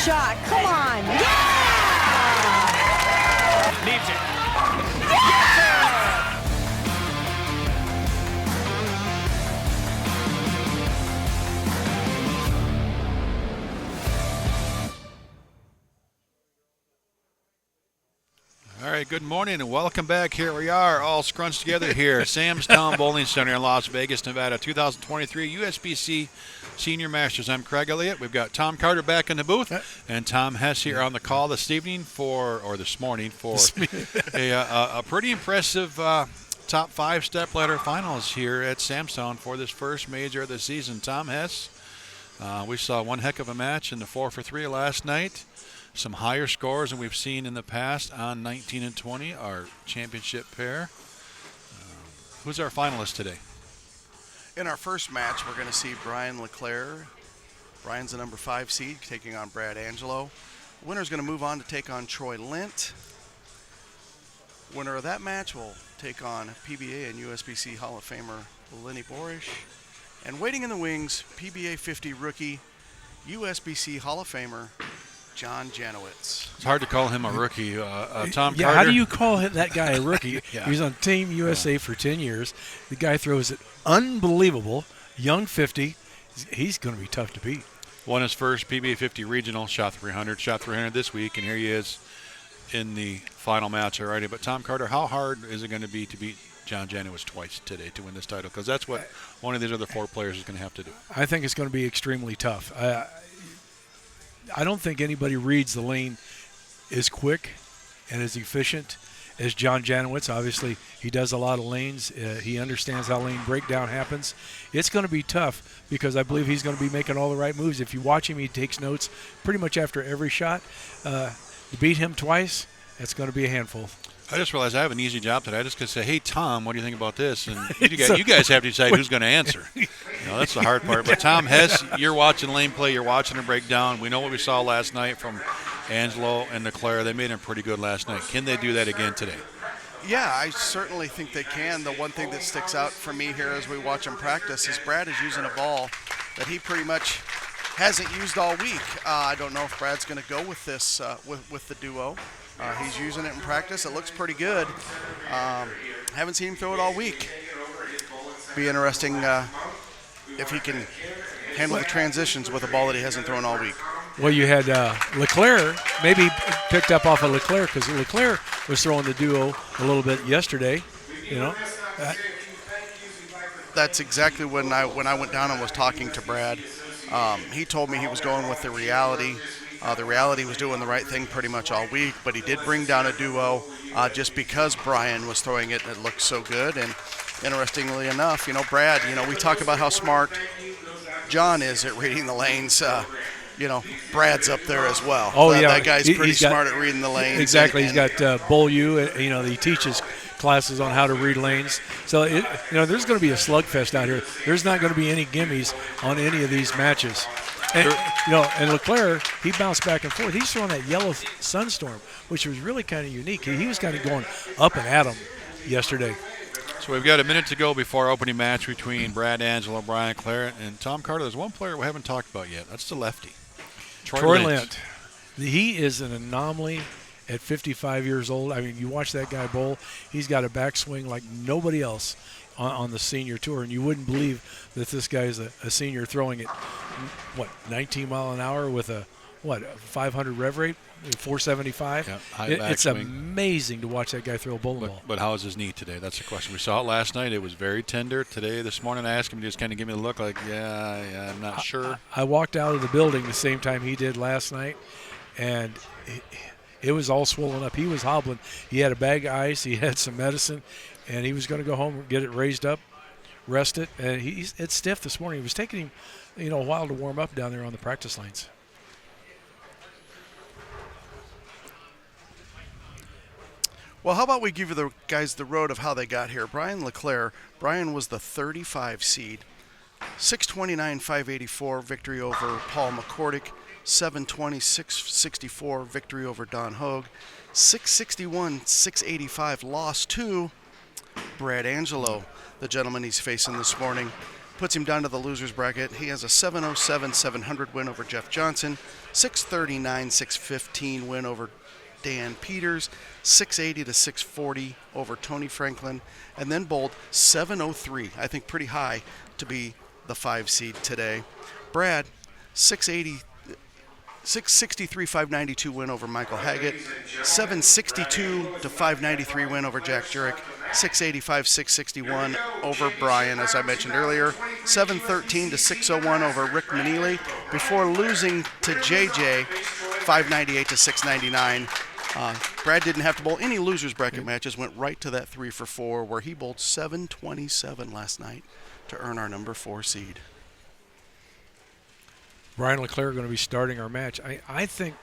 shot. Come on. Yeah! Needs it. All right, good morning and welcome back. Here we are, all scrunched together here at Sam's Town Bowling Center in Las Vegas, Nevada, 2023 USBC Senior Masters. I'm Craig Elliott. We've got Tom Carter back in the booth and Tom Hess here on the call this evening this morning for a pretty impressive top 5 stepladder finals here at Sam's Town for this first major of the season. Tom Hess, we saw one heck of a match in the 4-for-3 last night. Some higher scores than we've seen in the past on 19 and 20, our championship pair. Who's our finalist today? In our first match, we're going to see Brian LeClaire. Brian's the number 5 seed, taking on Brad Angelo. Winner's going to move on to take on Troy Lint. Winner of that match will take on PBA and USBC Hall of Famer Lennie Boresch. And waiting in the wings, PBA 50 rookie, USBC Hall of Famer Janowicz. It's hard to call him a rookie. Tom Yeah, Carter. how do you call that guy a rookie? Yeah. He was on Team USA for 10 years. The guy throws it unbelievable. Young 50. He's going to be tough to beat. Won his first PBA 50 regional, shot 300 this week, and here he is in the final match already. But Tom Carter, how hard is it going to be to beat John Janowicz twice today to win this title? Because that's what one of these other 4 players is going to have to do. I think it's going to be extremely tough. I don't think anybody reads the lane as quick and as efficient as John Janowicz. Obviously, he does a lot of lanes. He understands how lane breakdown happens. It's going to be tough because I believe he's going to be making all the right moves. If you watch him, he takes notes pretty much after every shot. To beat him twice, that's going to be a handful. I just realized I have an easy job today. I just could say, hey, Tom, what do you think about this? And you guys have to decide who's going to answer. That's the hard part. But Tom Hess, you're watching lane play. You're watching him break down. We know what we saw last night from Angelo and LeClaire. They made him pretty good last night. Can they do that again today? Yeah, I certainly think they can. The one thing that sticks out for me here as we watch him practice is Brad is using a ball that he pretty much hasn't used all week. I don't know if Brad's going to go with this with the duo. He's using it in practice. It looks pretty good. Haven't seen him throw it all week. Be interesting if he can handle the transitions with a ball that he hasn't thrown all week. Well, you had LeClaire maybe picked up off of LeClaire because LeClaire was throwing the duo a little bit yesterday. That's exactly when I went down and was talking to Brad. He told me he was going with the reality. The reality was doing the right thing pretty much all week, but he did bring down a duo just because Brian was throwing it and it looked so good. And interestingly enough, Brad, we talk about how smart John is at reading the lanes. Brad's up there as well. Oh, yeah. That guy's pretty smart at reading the lanes. Exactly. He's got Bull U. He teaches classes on how to read lanes. So, there's going to be a slugfest out here. There's not going to be any gimmies on any of these matches. And, and LeClaire, he bounced back and forth. He's throwing that yellow sunstorm, which was really kind of unique. He was kind of going up and at him yesterday. So we've got a minute to go before our opening match between Brad Angelo, Brian LeClaire, and Tom Carter. There's one player we haven't talked about yet. That's the lefty, Troy Lint. He is an anomaly at 55 years old. I mean, you watch that guy bowl. He's got a backswing like nobody else on the senior tour, and you wouldn't believe that this guy is a senior throwing it, 19 mile an hour with a 500 rev rate, 475. Yeah, it's amazing to watch that guy throw a bowling ball. But how is his knee today? That's the question. We saw it last night. It was very tender. This morning I asked him to just kind of give me a look like, I'm not sure. I walked out of the building the same time he did last night, and it was all swollen up. He was hobbling. He had a bag of ice. He had some medicine, and he was going to go home and get it raised up, rest it. And it's stiff this morning. It was taking him, a while to warm up down there on the practice lanes. Well, how about we give you the guys the road of how they got here. Brian LeClaire. Brian was the 35 seed. 629, 584 victory over Paul McCordick. 720, 664 victory over Don Hogue. 661, 685 loss to Brad Angelo, the gentleman he's facing this morning. puts him down to the loser's bracket. He has a 707-700 win over Jeff Johnson, 639-615 win over Dan Peters, 680-640 over Tony Franklin, and then bowled 703, I think pretty high to be the 5 seed today. Brad, 663-592 win over Michael Haggett, 762-593 win over Jack Jurek, 685-661 over Brian, as I mentioned earlier, 713-601 over Rick Manili, before losing to JJ, 598-699. Brad didn't have to bowl any losers bracket matches, went right to that 3 for 4, where he bowled 727 last night to earn our number 4 seed. Brian LeClaire are going to be starting our match. I think,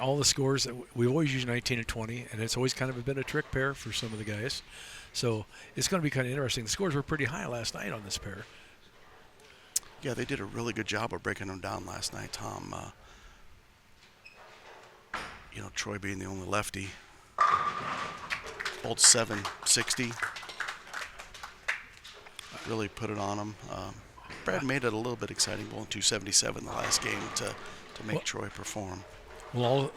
all the scores, we always use 19 and 20, and it's always kind of been a trick pair for some of the guys. So it's going to be kind of interesting. The scores were pretty high last night on this pair. Yeah, they did a really good job of breaking them down last night, Tom. Troy being the only lefty, bowled 760. Really put it on him. Brad made it a little bit exciting, bowling 277 the last game to make Troy perform. Well,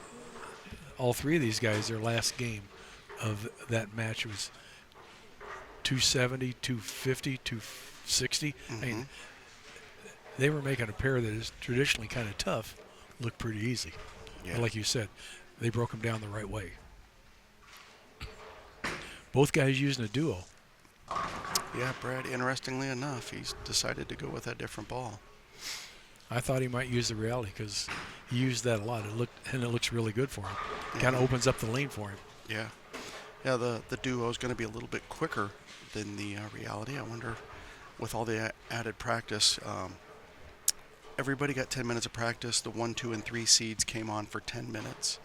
all 3 of these guys, their last game of that match was 270, 250, 260. Mm-hmm. They were making a pair that is traditionally kind of tough look pretty easy. Yeah. And like you said, they broke them down the right way. Both guys using a duo. Yeah, Brad, interestingly enough, he's decided to go with that different ball. I thought he might use the reality because he used that a lot. It looks really good for him. Kind of opens up the lane for him. Yeah. Yeah, the duo is going to be a little bit quicker than the reality. I wonder, with all the added practice, everybody got 10 minutes of practice. The 1, 2, and 3 seeds came on for 10 minutes.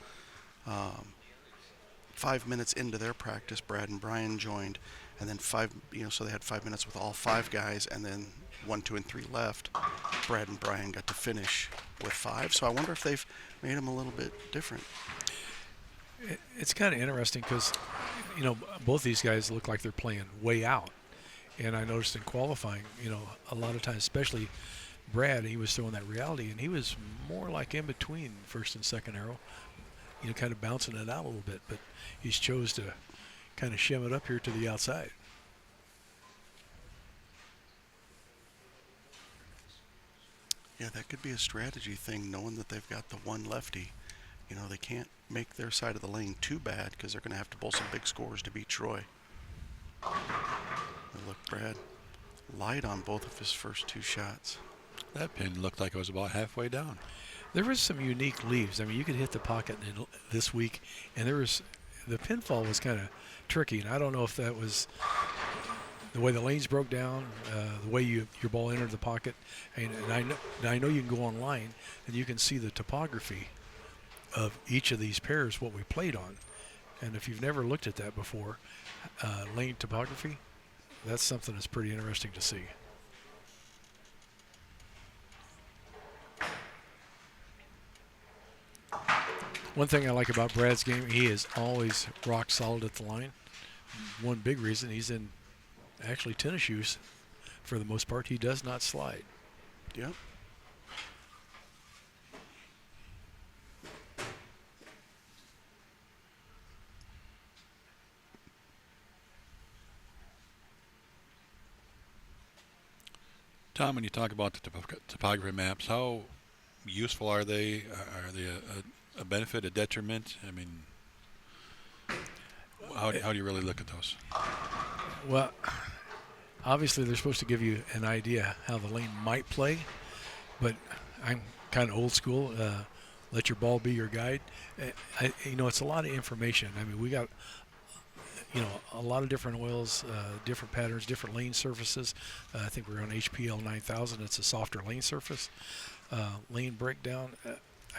5 minutes into their practice, Brad and Brian joined, and then so they had 5 minutes with all 5 guys, and then 1, 2, and 3 left. Brad and Brian got to finish with 5. So I wonder if they've made them a little bit different. It's kind of interesting because, both these guys look like they're playing way out. And I noticed in qualifying, a lot of times, especially Brad, he was throwing that reality, and he was more like in between first and second arrow, kind of bouncing it out a little bit. But he's chose to kind of shim it up here to the outside. Yeah, that could be a strategy thing, knowing that they've got the one lefty. They can't make their side of the lane too bad because they're going to have to bowl some big scores to beat Troy. Look, Brad light on both of his first 2 shots. That pin looked like it was about halfway down. There was some unique leaves. You could hit the pocket this week, and the pinfall was kind of tricky, and I don't know if that was the way the lanes broke down, the way your ball entered the pocket. And I know you can go online and you can see the topography of each of these pairs, what we played on. And if you've never looked at that before, lane topography, that's something that's pretty interesting to see. One thing I like about Brad's game, he is always rock solid at the line. One big reason, he's in actually tennis shoes for the most part. He does not slide. Yep. Tom, when you talk about the topography maps, how useful are they? Are they a benefit, a detriment? How do you really look at those? Well, obviously they're supposed to give you an idea how the lane might play, but I'm kind of old school. Let your ball be your guide. It's a lot of information. We got a lot of different oils, different patterns, different lane surfaces. I think we're on HPL 9000. It's a softer lane surface. Lane breakdown.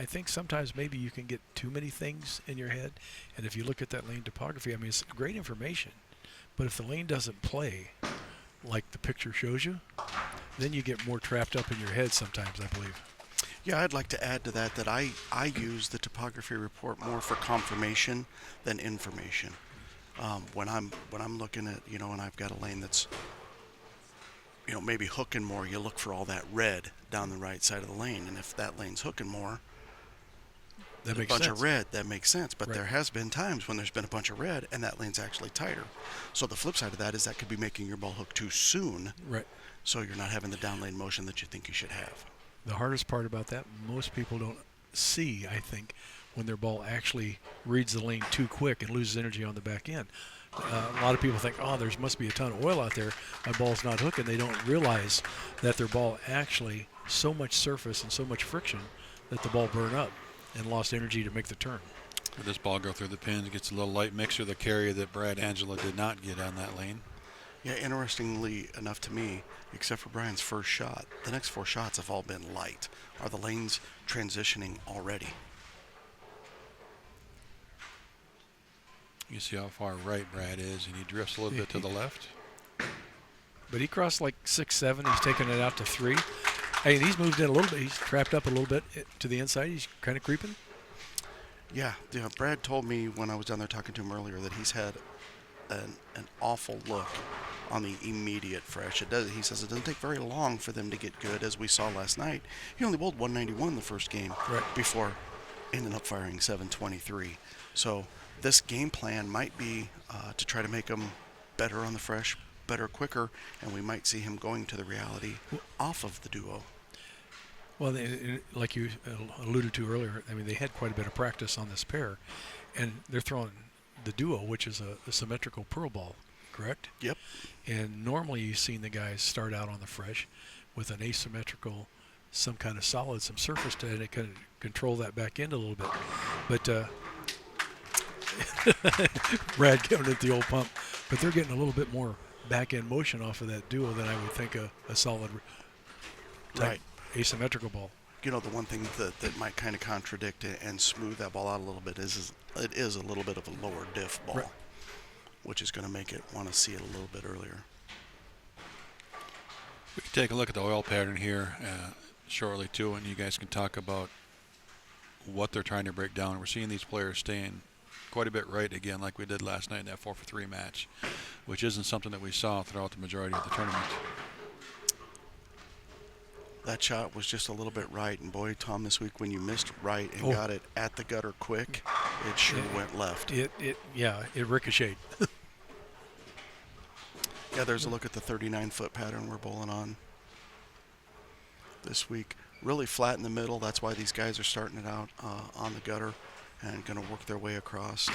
I think sometimes maybe you can get too many things in your head. And if you look at that lane topography, it's great information. But if the lane doesn't play like the picture shows you, then you get more trapped up in your head sometimes, I believe. Yeah, I'd like to add to that I use the topography report more for confirmation than information. When I'm looking at, and I've got a lane that's maybe hooking more, you look for all that red down the right side of the lane. And if that lane's hooking more, That a makes bunch sense. of red, that makes sense. But Right. there has been times when there's been a bunch of red and that lane's actually tighter. So the flip side of that is that could be making your ball hook too soon. Right. So you're not having the down lane motion that you think you should have. The hardest part about that, most people don't see, I think, when their ball actually reads the lane too quick and loses energy on the back end. A lot of people think, oh, there must be a ton of oil out there. My ball's not hooking. They don't realize that their ball actually so much surface and so much friction that the ball burned up and lost energy to make the turn. With this ball go through the pins, gets a little light mixer, the carry that Brad Angelo did not get on that lane. Yeah, interestingly enough to me, except for Brian's first shot, the next 4 shots have all been light. Are the lanes transitioning already? You see how far right Brad is, and he drifts a little bit to the left. But he crossed like 6-7. He's taken it out to 3. Hey, and he's moved in a little bit. He's trapped up a little bit to the inside. He's kind of creeping. Yeah, Brad told me when I was down there talking to him earlier that he's had an awful look on the immediate fresh. He says it doesn't take very long for them to get good, as we saw last night. He only bowled 191 the first game before ending up firing 723. So this game plan might be to try to make him better on the fresh, better quicker, and we might see him going to the reality off of the duo. Well, like you alluded to earlier, I mean, they had quite a bit of practice on this pair, and they're throwing the duo, which is a symmetrical pearl ball, correct? Yep. And normally you've seen the guys start out on the fresh with an asymmetrical, some kind of solid, some surface to it, and kind of control that back end a little bit. But Brad giving it the old pump, but they're getting a little bit more back end motion off of that duo than I would think a solid type asymmetrical ball. The one thing that might kind of contradict it and smooth that ball out a little bit is it is a little bit of a lower diff ball, which is going to make it want to see it a little bit earlier. We can take a look at the oil pattern here shortly too, and you guys can talk about what they're trying to break down. We're seeing these players staying quite a bit right again, like we did last night in that 4-for-3 match, which isn't something that we saw throughout the majority of the tournament. That shot was just a little bit right, and boy, Tom, this week when you missed right and got it at the gutter quick, it sure went left. It ricocheted. Yeah, there's a look at the 39-foot pattern we're bowling on this week. Really flat in the middle. That's why these guys are starting it out on the gutter and going to work their way across.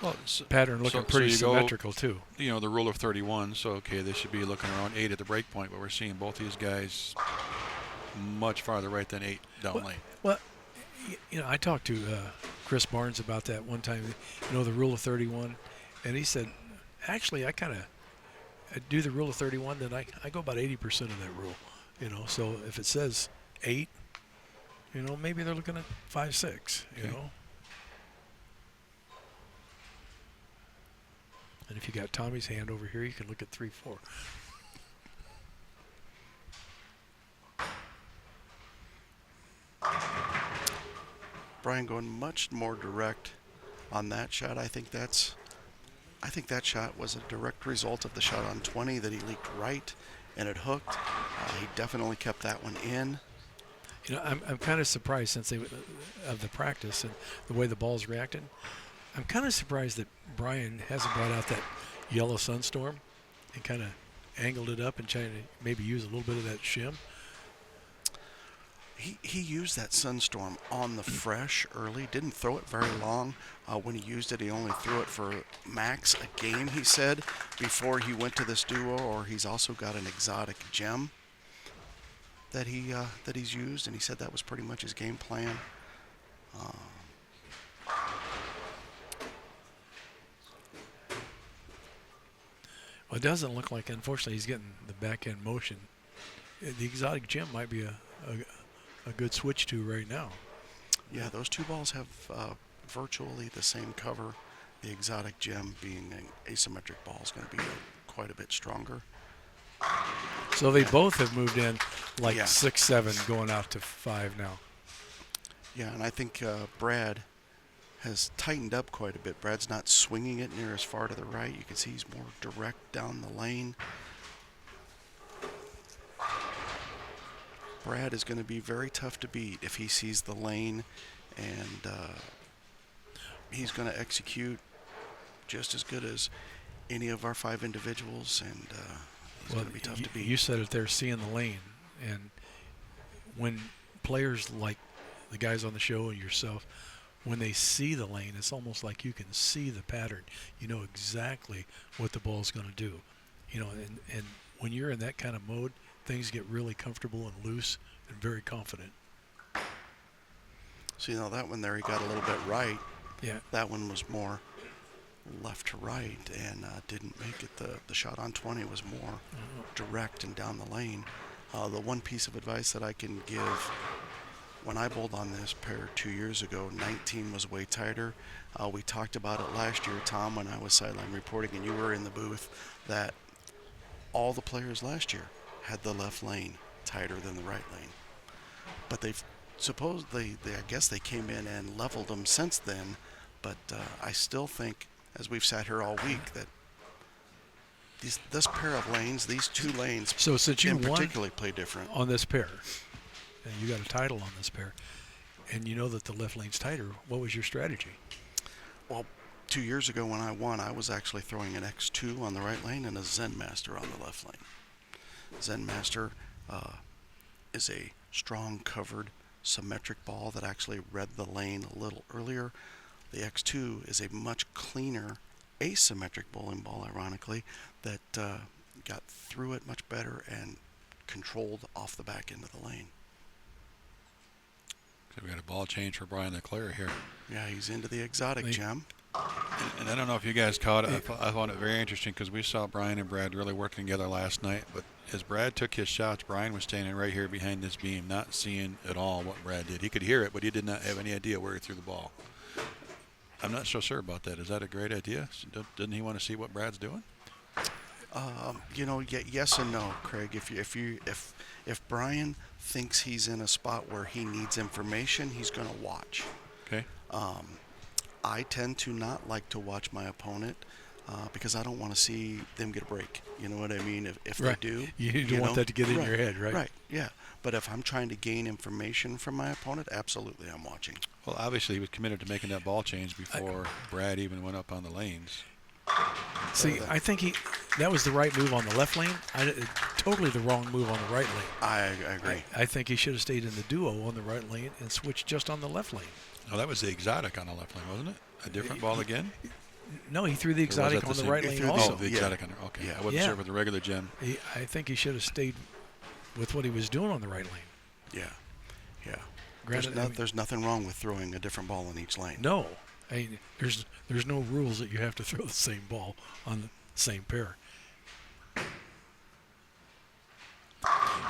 Well, pattern looking pretty symmetrical too. The rule of 31, so okay, they should be looking around 8 at the break point, but we're seeing both these guys much farther right than 8 down lane. Well, I talked to Chris Barnes about that one time, the rule of 31, and he said, actually, I do the rule of 31, then I go about 80% of that rule, so if it says 8, maybe they're looking at 5, 6, you know. And if you got Tommy's hand over here, you can look at 3, 4. Brian going much more direct on that shot. I think that shot was a direct result of the shot on 20 that he leaked right and it hooked. He definitely kept that one in. I'm kind of surprised since of the practice and the way the ball's reacted. I'm kind of surprised that Brian hasn't brought out that yellow sunstorm and kind of angled it up and trying to maybe use a little bit of that shim. He used that sunstorm on the fresh early, didn't throw it very long. When he used it, he only threw it for max a game, he said, before he went to this duo, or he's also got an exotic gem that he's used, and he said that was pretty much his game plan. Well, it doesn't look like, unfortunately, he's getting the back-end motion. The exotic gem might be a good switch to right now. Yeah, those two balls have virtually the same cover. The exotic gem, being an asymmetric ball, is going to be quite a bit stronger. So they both have moved in like 6, 7, going out to 5 now. Yeah, and I think Brad has tightened up quite a bit. Brad's not swinging it near as far to the right. You can see he's more direct down the lane. Brad is going to be very tough to beat if he sees the lane, and he's going to execute just as good as any of our 5 individuals, and he's going to be tough to beat. You said it there, seeing the lane, and when players like the guys on the show and yourself, when they see the lane, it's almost like you can see the pattern. You know exactly what the ball's going to do. You know, and when you're in that kind of mode, things get really comfortable and loose and very confident. So, you know, that one there he got a little bit right. Yeah. That one was more left to right and didn't make it. The shot on 20 was more direct and down the lane. The one piece of advice that I can give, when I bowled on this pair 2 years ago, 19 was way tighter. We talked about it last year, Tom, when I was sideline reporting and you were in the booth, that all the players last year had the left lane tighter than the right lane. But I guess they came in and leveled them since then. But I still think, as we've sat here all week, that this pair of lanes, these 2 lanes, so since you particularly play different on this pair, and you got a title on this pair, and you know that the left lane's tighter, what was your strategy? Well, 2 years ago when I won, I was actually throwing an X2 on the right lane and a Zen Master on the left lane. Zen Master is a strong covered symmetric ball that actually read the lane a little earlier. The X2 is a much cleaner asymmetric bowling ball, ironically, that got through it much better and controlled off the back end of the lane. So we got a ball change for Brian LeClaire here. Yeah, he's into the exotic, Jim. And I don't know if you guys caught it. I found it very interesting because we saw Brian and Brad really working together last night. But as Brad took his shots, Brian was standing right here behind this beam, not seeing at all what Brad did. He could hear it, but he did not have any idea where he threw the ball. I'm not so sure about that. Is that a great idea? Didn't he want to see what Brad's doing? You know, yes and no, Craig. If Brian thinks he's in a spot where he needs information, he's going to watch. Okay. I tend to not like to watch my opponent because I don't want to see them get a break. You know what I mean? If right. they do, you don't want that to get in your head, right? Right. Yeah. But if I'm trying to gain information from my opponent, absolutely, I'm watching. Well, obviously, he was committed to making that ball change before Brad even went up on the lanes. See, I think that was the right move on the left lane. Totally the wrong move on the right lane. I agree. I think he should have stayed in the duo on the right lane and switched just on the left lane. Oh, that was the exotic on the left lane, wasn't it? A different ball again? No, he threw the exotic on the right lane also. Oh, the exotic on the okay. Yeah. I wasn't sure with the regular gem. I think he should have stayed with what he was doing on the right lane. Yeah. Granted, there's nothing wrong with throwing a different ball in each lane. No. There's no rules that you have to throw the same ball on the same pair.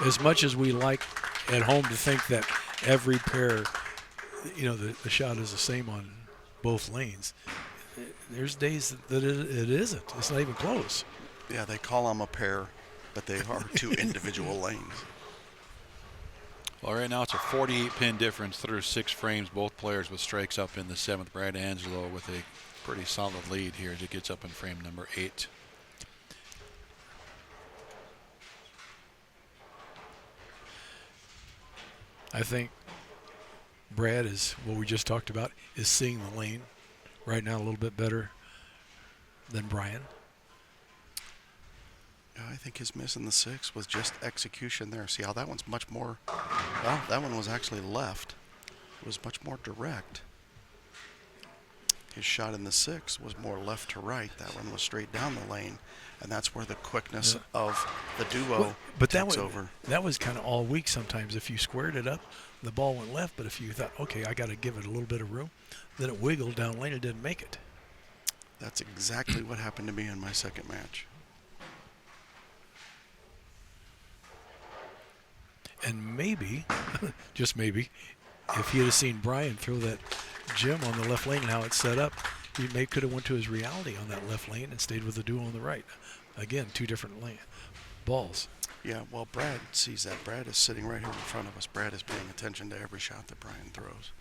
As much as we like at home to think that every pair, you know, the shot is the same on both lanes, there's days that it isn't. It's not even close. Yeah, they call them a pair, but they are 2 individual lanes. Well, right now it's a 48-pin difference through 6 frames. Both players with strikes up in the 7th. Brad Angelo with a pretty solid lead here as it gets up in frame number 8. I think Brad is what we just talked about, is seeing the lane right now a little bit better than Brian. Yeah, I think his miss in the 6 was just execution there. See how that one's much more, well, that one was actually left. It was much more direct. His shot in the 6 was more left to right. That one was straight down the lane. And that's where the quickness of the duo takes over. That was kind of all week sometimes. If you squared it up, the ball went left. But if you thought, okay, I got to give it a little bit of room, then it wiggled down lane and didn't make it. That's exactly what happened to me in my second match. And maybe, just maybe, if he had seen Brian throw that gem on the left lane and how it's set up, he could have went to his reality on that left lane and stayed with the duo on the right. Again, 2 different balls. Yeah, well, Brad sees that. Brad is sitting right here in front of us. Brad is paying attention to every shot that Brian throws.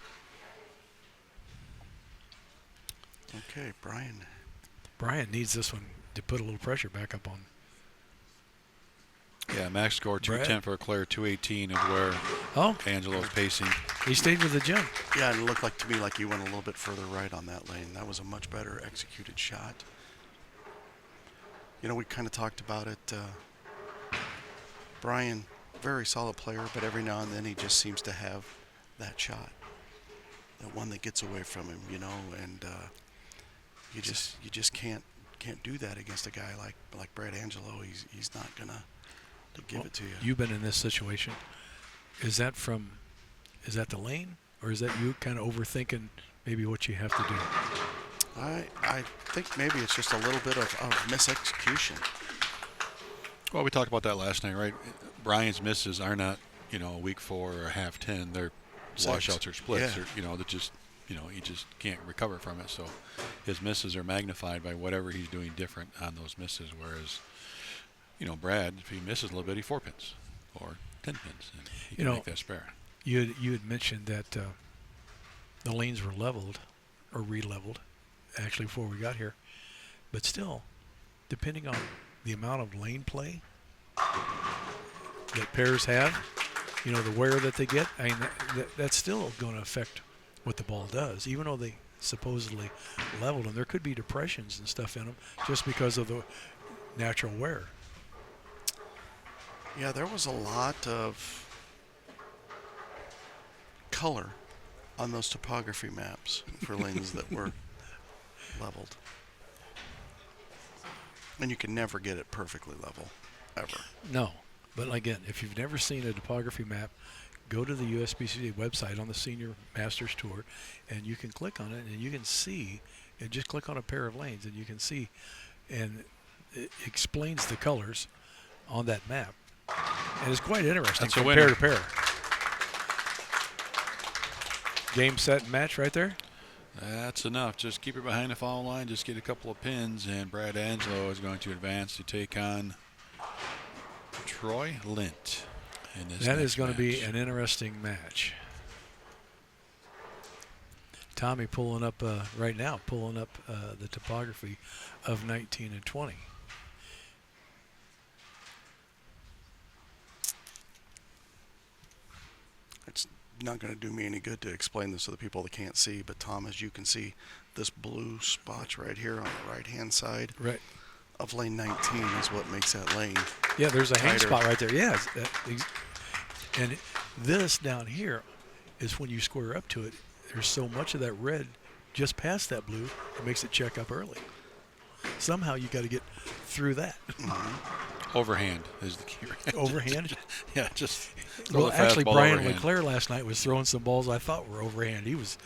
Okay, Brian. Brian needs this one to put a little pressure back up on. Yeah, max score 210 for LeClaire, 218 is where Angelo's pacing. He stayed with the gym. Yeah, and it looked like to me like he went a little bit further right on that lane. That was a much better executed shot. You know, we kind of talked about it. Brian, very solid player, but every now and then he just seems to have that shot, that one that gets away from him, you know, and you just can't do that against a guy like Brad Angelo. He's not gonna give it to you. You've been in this situation. Is that the lane, or is that you kind of overthinking maybe what you have to do? I think maybe it's just a little bit of misexecution. Well, we talked about that last night, right? Brian's misses are not, you know, a weak 4 or a half 10. They're washouts or splits, or, you know, that just, you know, he just can't recover from it. So his misses are magnified by whatever he's doing different on those misses. Whereas, you know, Brad, if he misses a little bit, he 4 pins or 10 pins, and he can make that spare. You had mentioned that the lanes were leveled or re-leveled, actually, before we got here. But still, depending on the amount of lane play that pairs have, you know, the wear that they get, I mean, that's still going to affect what the ball does, even though they supposedly leveled them. There could be depressions and stuff in them just because of the natural wear. Yeah, there was a lot of color on those topography maps for lanes that were leveled. And you can never get it perfectly level, ever. No, but again, if you've never seen a topography map, go to the USBC website on the Senior Masters Tour, and you can click on it, and you can see, and just click on a pair of lanes, and you can see, and it explains the colors on that map. And it's quite interesting from pair to pair. Game, set, and match right there. That's enough. Just keep it behind the foul line. Just get a couple of pins, and Brad Angelo is going to advance to take on Troy Lint. That is going to be an interesting match. Tommy pulling up right now, the topography of 19 and 20. It's not going to do me any good to explain this to the people that can't see, but Tom, as you can see, this blue spot right here on the right-hand side of lane 19 is what makes that lane. Yeah, there's a hang tighter. spot right there. Yeah, and this down here is when you square up to it. There's so much of that red just past that blue, it makes it check up early. Somehow you got to get through that. Mm-hmm. Overhand is the key. Right? Overhand? Yeah, just. Well, actually, Brian LeClaire last night was throwing some balls I thought were overhand. He was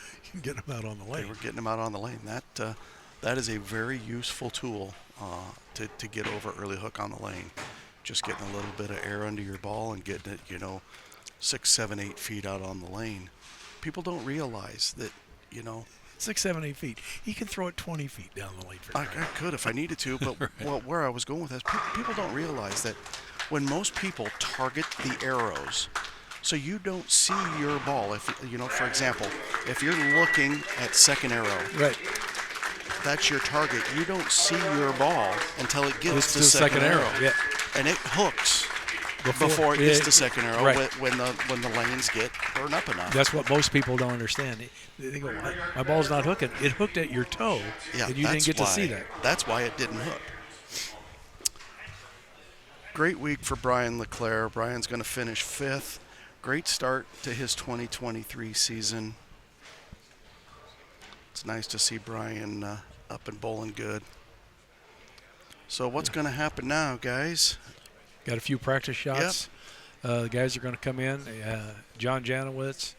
getting them out on the lane. They were getting them out on the lane. That is a very useful tool to get over early hook on the lane. Just getting a little bit of air under your ball and getting it, you know, 6, 7, 8 feet out on the lane. People don't realize that, you know. 6, 7, 8 feet. He can throw it 20 feet down the lane. I could if I needed to, but well, where I was going with this, people don't realize that when most people target the arrows, so you don't see your ball. If you know, for example, if you're looking at second arrow, that's your target. You don't see your ball until it gets to second arrow. Yeah. And it hooks before it gets to second arrow when the lanes get burned up enough. That's what most people don't understand. They go, my ball's not hooking. It hooked at your toe, and you didn't get to see that. That's why it didn't hook. Great week for Brian LeClaire. Brian's going to finish 5th. Great start to his 2023 season. It's nice to see Brian up and bowling good. So what's going to happen now, guys? Got a few practice shots. Yep. The guys are going to come in. John Janowicz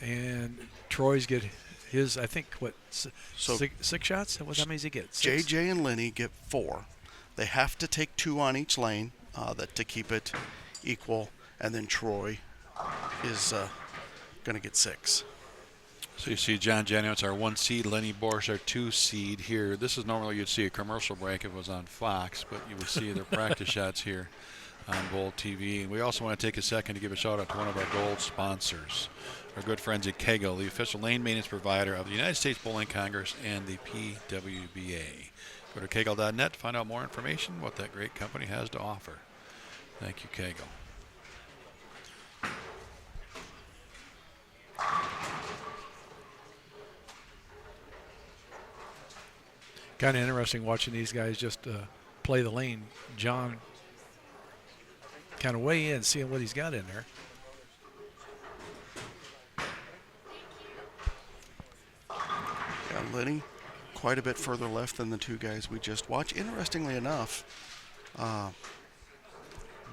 and Troy's get his, I think, six shots? How many does he get? 6? JJ and Lennie get 4. They have to take 2 on each lane to keep it equal, and then Troy is going to get 6. So you see John Janowicz, our 1 seed, Lennie Boresch, our 2 seed here. This is normally you'd see a commercial break if it was on Fox, but you would see their practice shots here on Bowl TV. And we also want to take a second to give a shout out to one of our gold sponsors, our good friends at Kegel, the official lane maintenance provider of the United States Bowling Congress and the PWBA. Go to kegel.net to find out more information, what that great company has to offer. Thank you, Cagle. Kind of interesting watching these guys just play the lane. John kind of weigh in, seeing what he's got in there. Yeah, Lennie, quite a bit further left than the two guys we just watched. Interestingly enough,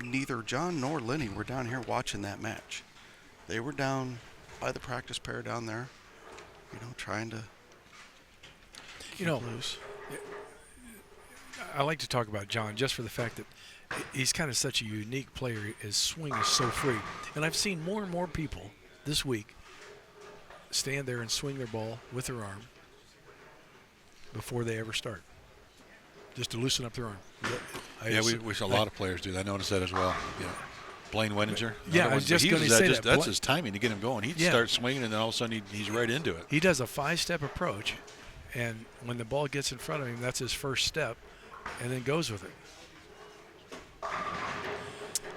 neither John nor Lennie were down here watching that match. They were down by the practice pair down there, trying to keep loose. I like to talk about John just for the fact that he's kind of such a unique player. His swing is so free. And I've seen more and more people this week stand there and swing their ball with their arm before they ever start, just to loosen up their arm. We saw a lot of players do that. I noticed that as well. Yeah. Blaine Wenninger. Yeah, I was just going to say that. That's his timing to get him going. He'd start swinging, and then all of a sudden he's right into it. He does a 5-step approach, and when the ball gets in front of him, that's his first step, and then goes with it.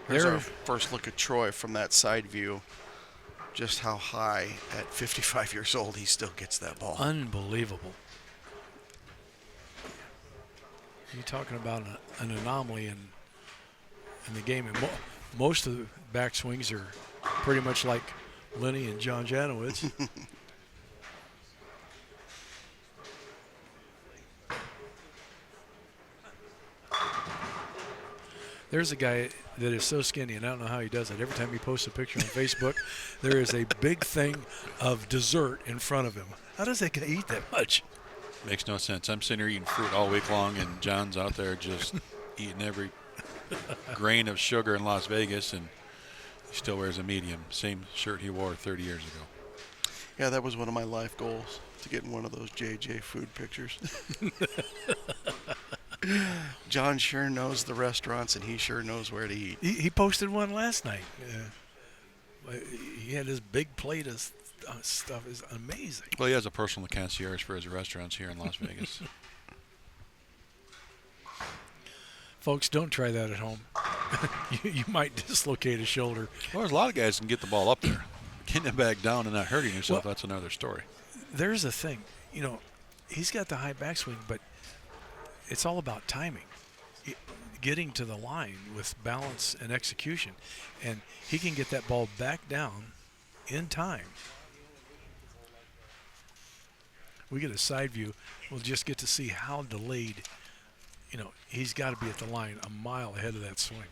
Here's our first look at Troy from that side view. Just how high at 55 years old he still gets that ball. Unbelievable. You're talking about an anomaly in the game. And most of the backswings are pretty much like Lennie and John Janowicz. There's a guy that is so skinny, and I don't know how he does it. Every time he posts a picture on Facebook, there is a big thing of dessert in front of him. How does that guy eat that much? Makes no sense. I'm sitting here eating fruit all week long, and John's out there just eating every grain of sugar in Las Vegas, and he still wears a medium. Same shirt he wore 30 years ago. Yeah, that was one of my life goals, to get in one of those JJ food pictures. John sure knows the restaurants, and he sure knows where to eat. He posted one last night. He had this big plate of stuff. Is amazing. Well, he has a personal concierge for his restaurants here in Las Vegas. Folks, don't try that at home. you might dislocate a shoulder. Well, there's a lot of guys that can get the ball up there. Getting it back down and not hurting yourself, that's another story. There's a thing. He's got the high backswing, but it's all about timing. Getting to the line with balance and execution. And he can get that ball back down in time. We get a side view. We'll just get to see how delayed. He's got to be at the line a mile ahead of that swing.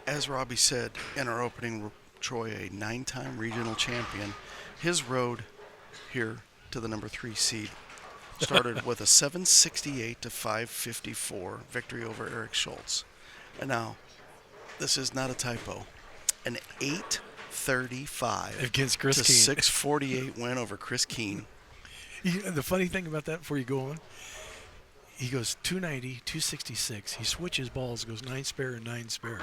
As Robbie said in our opening, Troy, a 9-time regional champion, his road here to the number 3 seed started with a 768 to 554 victory over Eric Schultz. And now, this is not a typo, an 835 against Chris to Keene. 648 win over Chris Keene. The funny thing about that, before you go on, he goes 290, 266. He switches balls, goes 9 spare and 9 spare.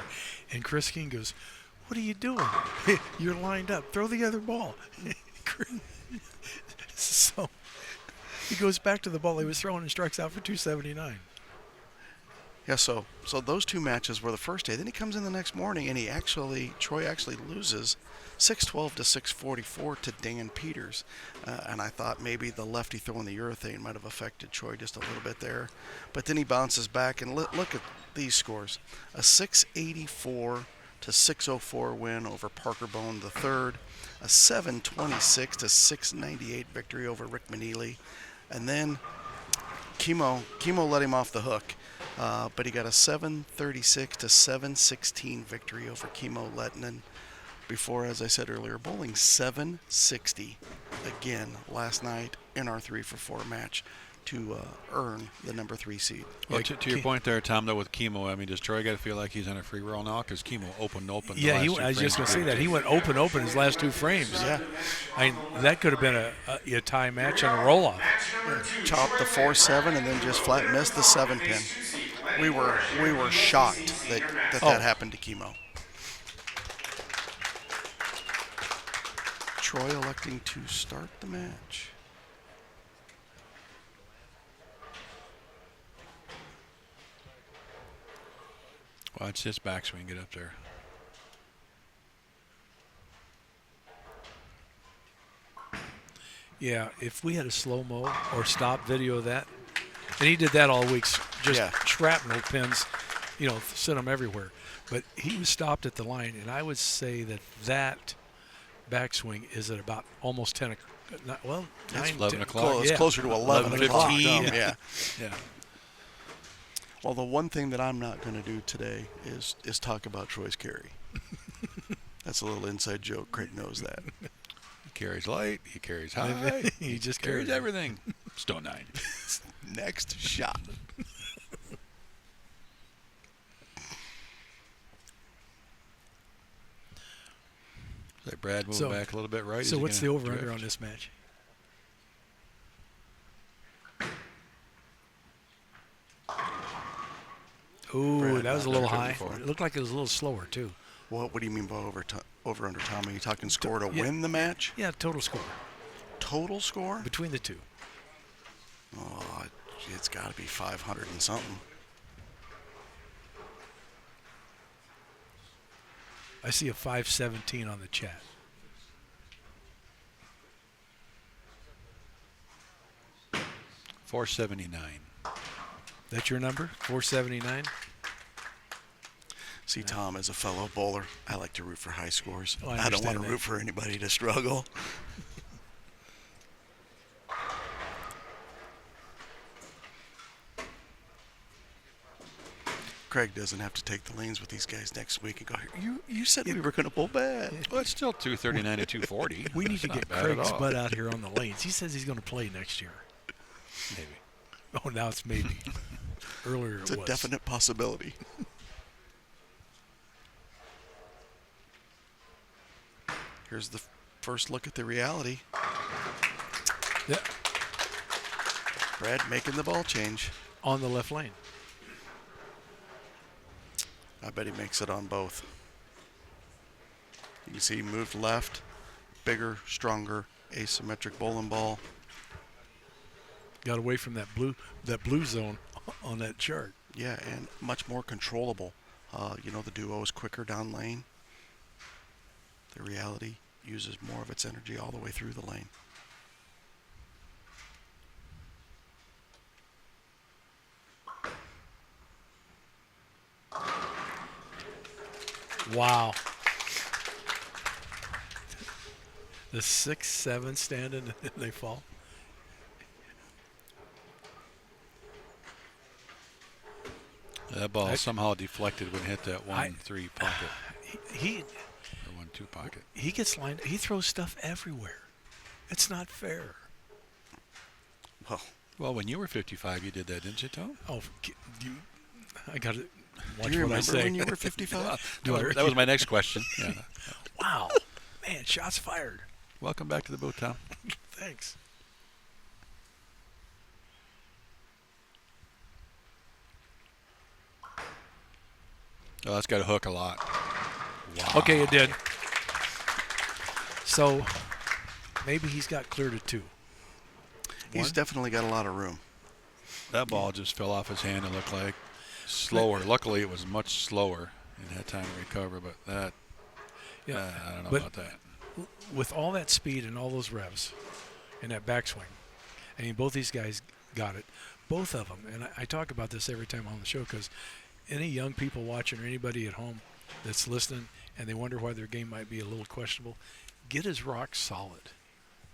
And Chris Keene goes, "What are you doing? You're lined up. Throw the other ball." So he goes back to the ball he was throwing and strikes out for 279. Yeah, so those two matches were the first day. Then he comes in the next morning, and Troy actually loses 612 to 644 to Dan Peters. And I thought maybe the lefty throwing the urethane might have affected Troy just a little bit there. But then he bounces back, and look at these scores. A 684 to 604 win over Parker Bone III. A 726 to 698 victory over Rick Maneely. And then Chemo let him off the hook. But he got a 736 to 716 victory over Chemo Lettinen before, as I said earlier, bowling 760 again last night in our 3-for-4 match to earn the number 3 seed. Well, to your point there, Tom, though, with Chemo, I mean, does Troy got to feel like he's on a free roll now? Because Chemo opened. Yeah, I was just going to say that. He went open his last 2 frames. Yeah. I mean, that could have been a tie match and a roll-off. Chopped the 4-7 and then just flat missed the 7-pin. We were shocked that happened to Chemo. Troy electing to start the match. Watch this backswing get up there. Yeah, if we had a slow-mo or stop video of that, and he did that all week, just shrapnel pins, you know, sent them everywhere. But he was stopped at the line, and I would say that backswing is at about almost 10 o'clock. Well, It's 9, 11 10 o'clock. It's closer to 11 o'clock. 11:15. Yeah. Yeah. Well, the one thing that I'm not going to do today is talk about Troy's carry. That's a little inside joke. Craig knows that. He carries light. He carries high. He just carries carries everything. Stone 9. Next shot. Like Brad moving back a little bit right. So what's the over-under on this match? Ooh, Brad, that was a not little there high. before. It looked like it was a little slower, too. What do you mean by over-under, Tom? Are you talking score to Yeah. win the match? Yeah, total score Total score? between the two. Oh, it's got to be 500 and something. I see a 517 on the chat. .479. That's your number? 479? See, Tom, as a fellow bowler, I like to root for high scores. Oh, I I don't want understand to that. root for anybody to struggle. Craig doesn't have to take the lanes with these guys next week and go, you said we were going to bowl bad. Well, it's still 239 to 240. We need to That's get not bad at Craig's all. butt out here on the lanes. He says he's going to play next year. Maybe. Oh, now it's maybe. Earlier It's it a was. definite possibility. Here's the first look at the reality. Yeah, Brad making the ball change. on the left lane. I bet he makes it on both. You can see he moved left, bigger, stronger, asymmetric bowling ball. Got away from that blue zone on that chart. Yeah, and much more controllable. The duo is quicker down lane. The reality uses more of its energy all the way through the lane. Wow. The 6-7 standing and they fall. That ball somehow deflected when it hit that 1-3 pocket He or 1-2 pocket. he gets lined. He throws stuff everywhere. It's not fair. Well, when you were 55, you did that, didn't you, Tom? Oh, I got to watch Do you what I remember say. when you were 55? That was my next question. Yeah. Wow, man, shots fired. Welcome back to the booth, Tom. Thanks. Oh, that's got to hook a lot. Wow. Okay, it did. So maybe he's got clear to 2. He's definitely got a lot of room. That ball just fell off his hand, it looked like. Slower. Luckily, it was much slower and had time to recover, but that, I don't know about that. With all that speed and all those revs and that backswing, I mean, both these guys got it. Both of them. And I talk about this every time on the show because any young people watching or anybody at home that's listening and they wonder why their game might be a little questionable, get as rock solid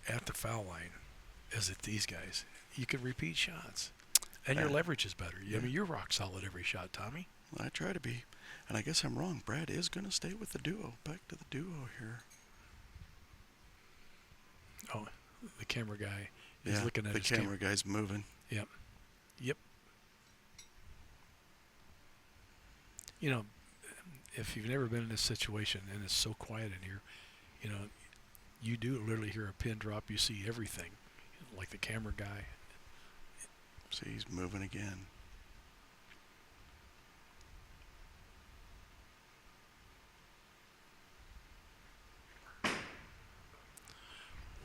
at the foul line as at these guys. You can repeat shots. And your leverage is better. I mean, you're rock solid every shot, Tommy. I try to be. And I guess I'm wrong. Brad is going to stay with the duo. Back to the duo here. Oh, the camera guy is looking at the his camera guy's moving. Yep. You know, if you've never been in this situation and it's so quiet in here, you know, you do literally hear a pin drop. You see everything, like the camera guy. See, he's moving again.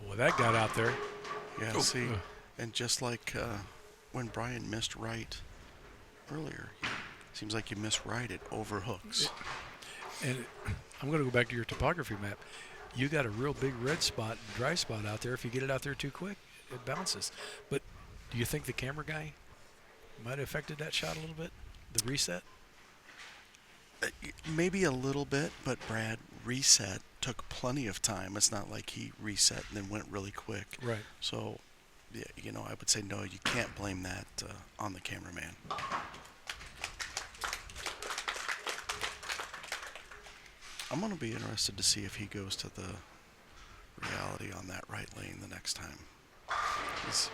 Well, that got out there. Yeah, see, and just like when Brian missed right earlier, Seems like you miss right it over hooks. And I'm going to go back to your topography map. You got a real big red spot, dry spot out there. If you get it out there too quick, it bounces. But do you think the camera guy might have affected that shot a little bit, the reset? Maybe a little bit, but Brad reset took plenty of time. It's not like he reset and then went really quick. Right. So, yeah, you know, I would say no, you can't blame that on the cameraman. I'm going to be interested to see if he goes to the reality on that right lane the next time. He's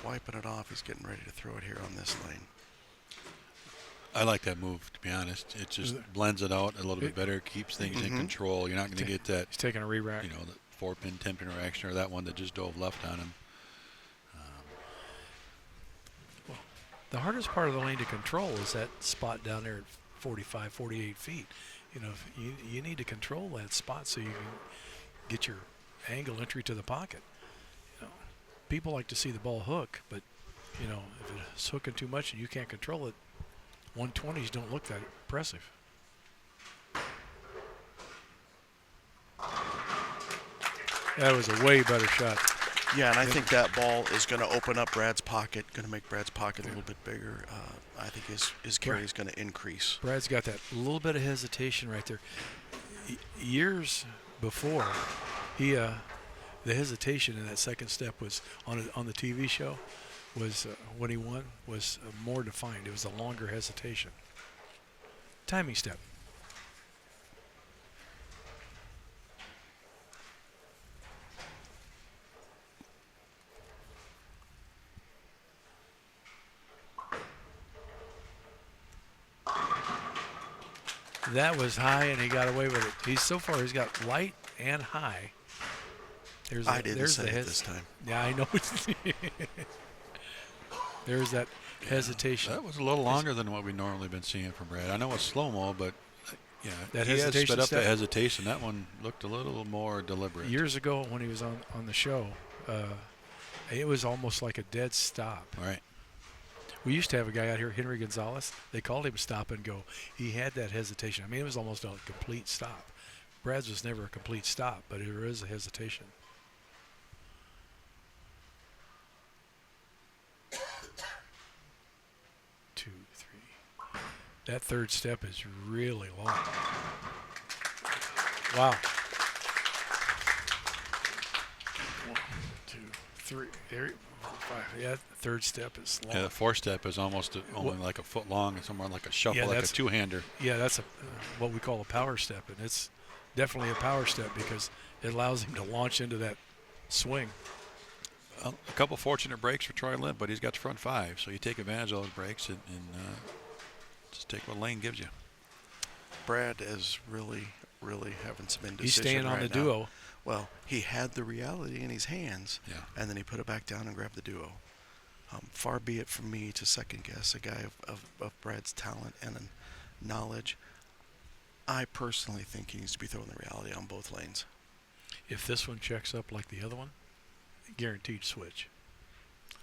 wiping it off. He's getting ready to throw it here on this lane. I like that move, to be honest. It just blends it out a little bit better, keeps things in control. You're not going to get that. He's taking a re-rack. You know, the 4-pin, 10-pin reaction, or that one that just dove left on him. Well, the hardest part of the lane to control is that spot down there at 45, 48 feet. You know, you need to control that spot so you can get your angle entry to the pocket. You know, people like to see the ball hook, but you know, if it's hooking too much and you can't control it, 120s don't look that impressive. That was a way better shot. Yeah, and I think that ball is going to open up Brad's pocket, going to make Brad's pocket a little bit bigger. I think his carry is going to increase. Brad's got that little bit of hesitation right there. Years before, the hesitation in that second step was on the TV show. Was when he won was more defined. It was a longer hesitation. Timing step. That was high, and he got away with it. He's got light and high. I didn't say it this time. Yeah, I know. There's that hesitation. That was a little longer than what we've normally been seeing from Brad. I know it's slow-mo, but yeah, that he has hesitation sped up step. the hesitation. That one looked a little more deliberate. Years ago when he was on the show, it was almost like a dead stop. Right. We used to have a guy out here, Henry Gonzalez. They called him stop and go. He had that hesitation. I mean, it was almost a complete stop. Brad's was never a complete stop, but there is a hesitation. Two, three. That third step is really long. Wow. 1, 2, 3. There. 5. Yeah, third step is long. Yeah, the fourth step is almost only like a foot long, and somewhere like a shuffle, Yeah, like a two-hander. Yeah, that's what we call a power step, and it's definitely a power step because it allows him to launch into that swing. Well, a couple fortunate breaks for Troy Lint, but he's got the front 5, so you take advantage of those breaks and just take what lane gives you. Brad is really having some indecision. He's staying on right the now. duo. Well, he had the reality in his hands, Yeah. and then he put it back down and grabbed the duo. Far be it from me to second guess a guy of Brad's talent and knowledge. I personally think he needs to be throwing the reality on both lanes. If this one checks up like the other one, guaranteed switch.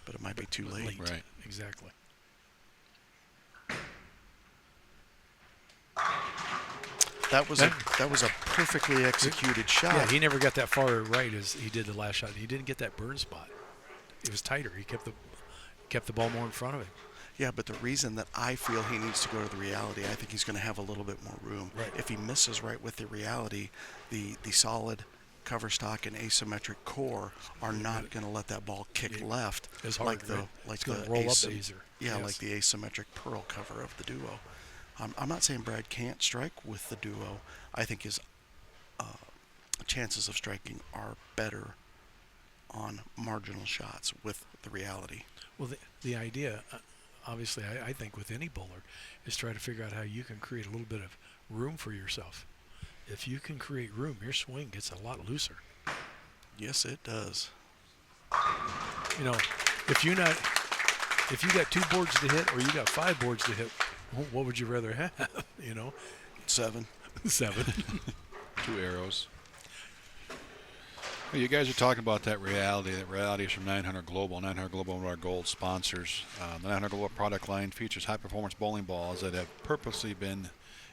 But it might be too late. Right. Exactly. That was a perfectly executed shot. Yeah, he never got that far right as he did the last shot. He didn't get that burn spot. It was tighter. He kept the ball more in front of him. Yeah, but the reason that I feel he needs to go to the reality, I think he's going to have a little bit more room. Right. If he misses right with the reality, the solid cover stock and asymmetric core are not going to let that ball kick left It's hard, like the right? like It's the gonna roll up easier. Yeah, Yes. like the asymmetric pearl cover of the duo. I'm not saying Brad can't strike with the duo. I think his chances of striking are better on marginal shots with the reality. Well, the idea, obviously, I think with any bowler, is try to figure out how you can create a little bit of room for yourself. If you can create room, your swing gets a lot looser. Yes, it does. You know, if you got 2 boards to hit or you got 5 boards to hit, what would you rather have? You know, 7. 7. 2 arrows. Well, you guys are talking about that reality. That reality is from 900 Global. 900 Global, one of our gold sponsors. The 900 Global product line features high-performance bowling balls that have purposely been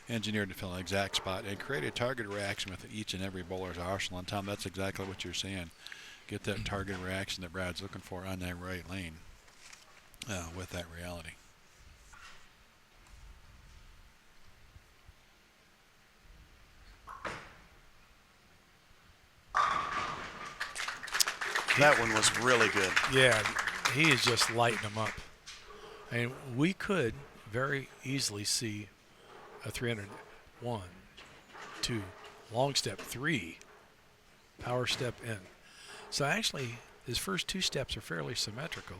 engineered to fill an exact spot and create a targeted reaction with each and every bowler's arsenal. And Tom, that's exactly what you're saying. Get that targeted reaction that Brad's looking for on that right lane with that reality. That one was really good. Yeah, he is just lighting them up. I mean, we could very easily see a 300. 1, 2, long step, 3, power step in. So actually, his first 2 steps are fairly symmetrical.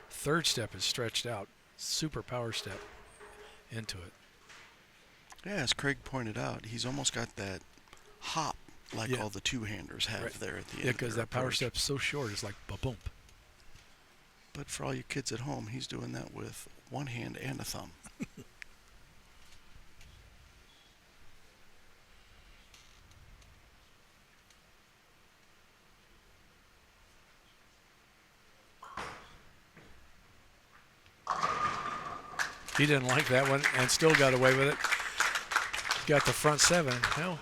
Third step is stretched out, super power step into it. Yeah, as Craig pointed out, he's almost got that hop like all the two-handers have there at the end. Yeah, because that power step's so short, it's like ba-boom. But for all you kids at home, he's doing that with one hand and a thumb. He didn't like that one and still got away with it. Got the front 7. Well,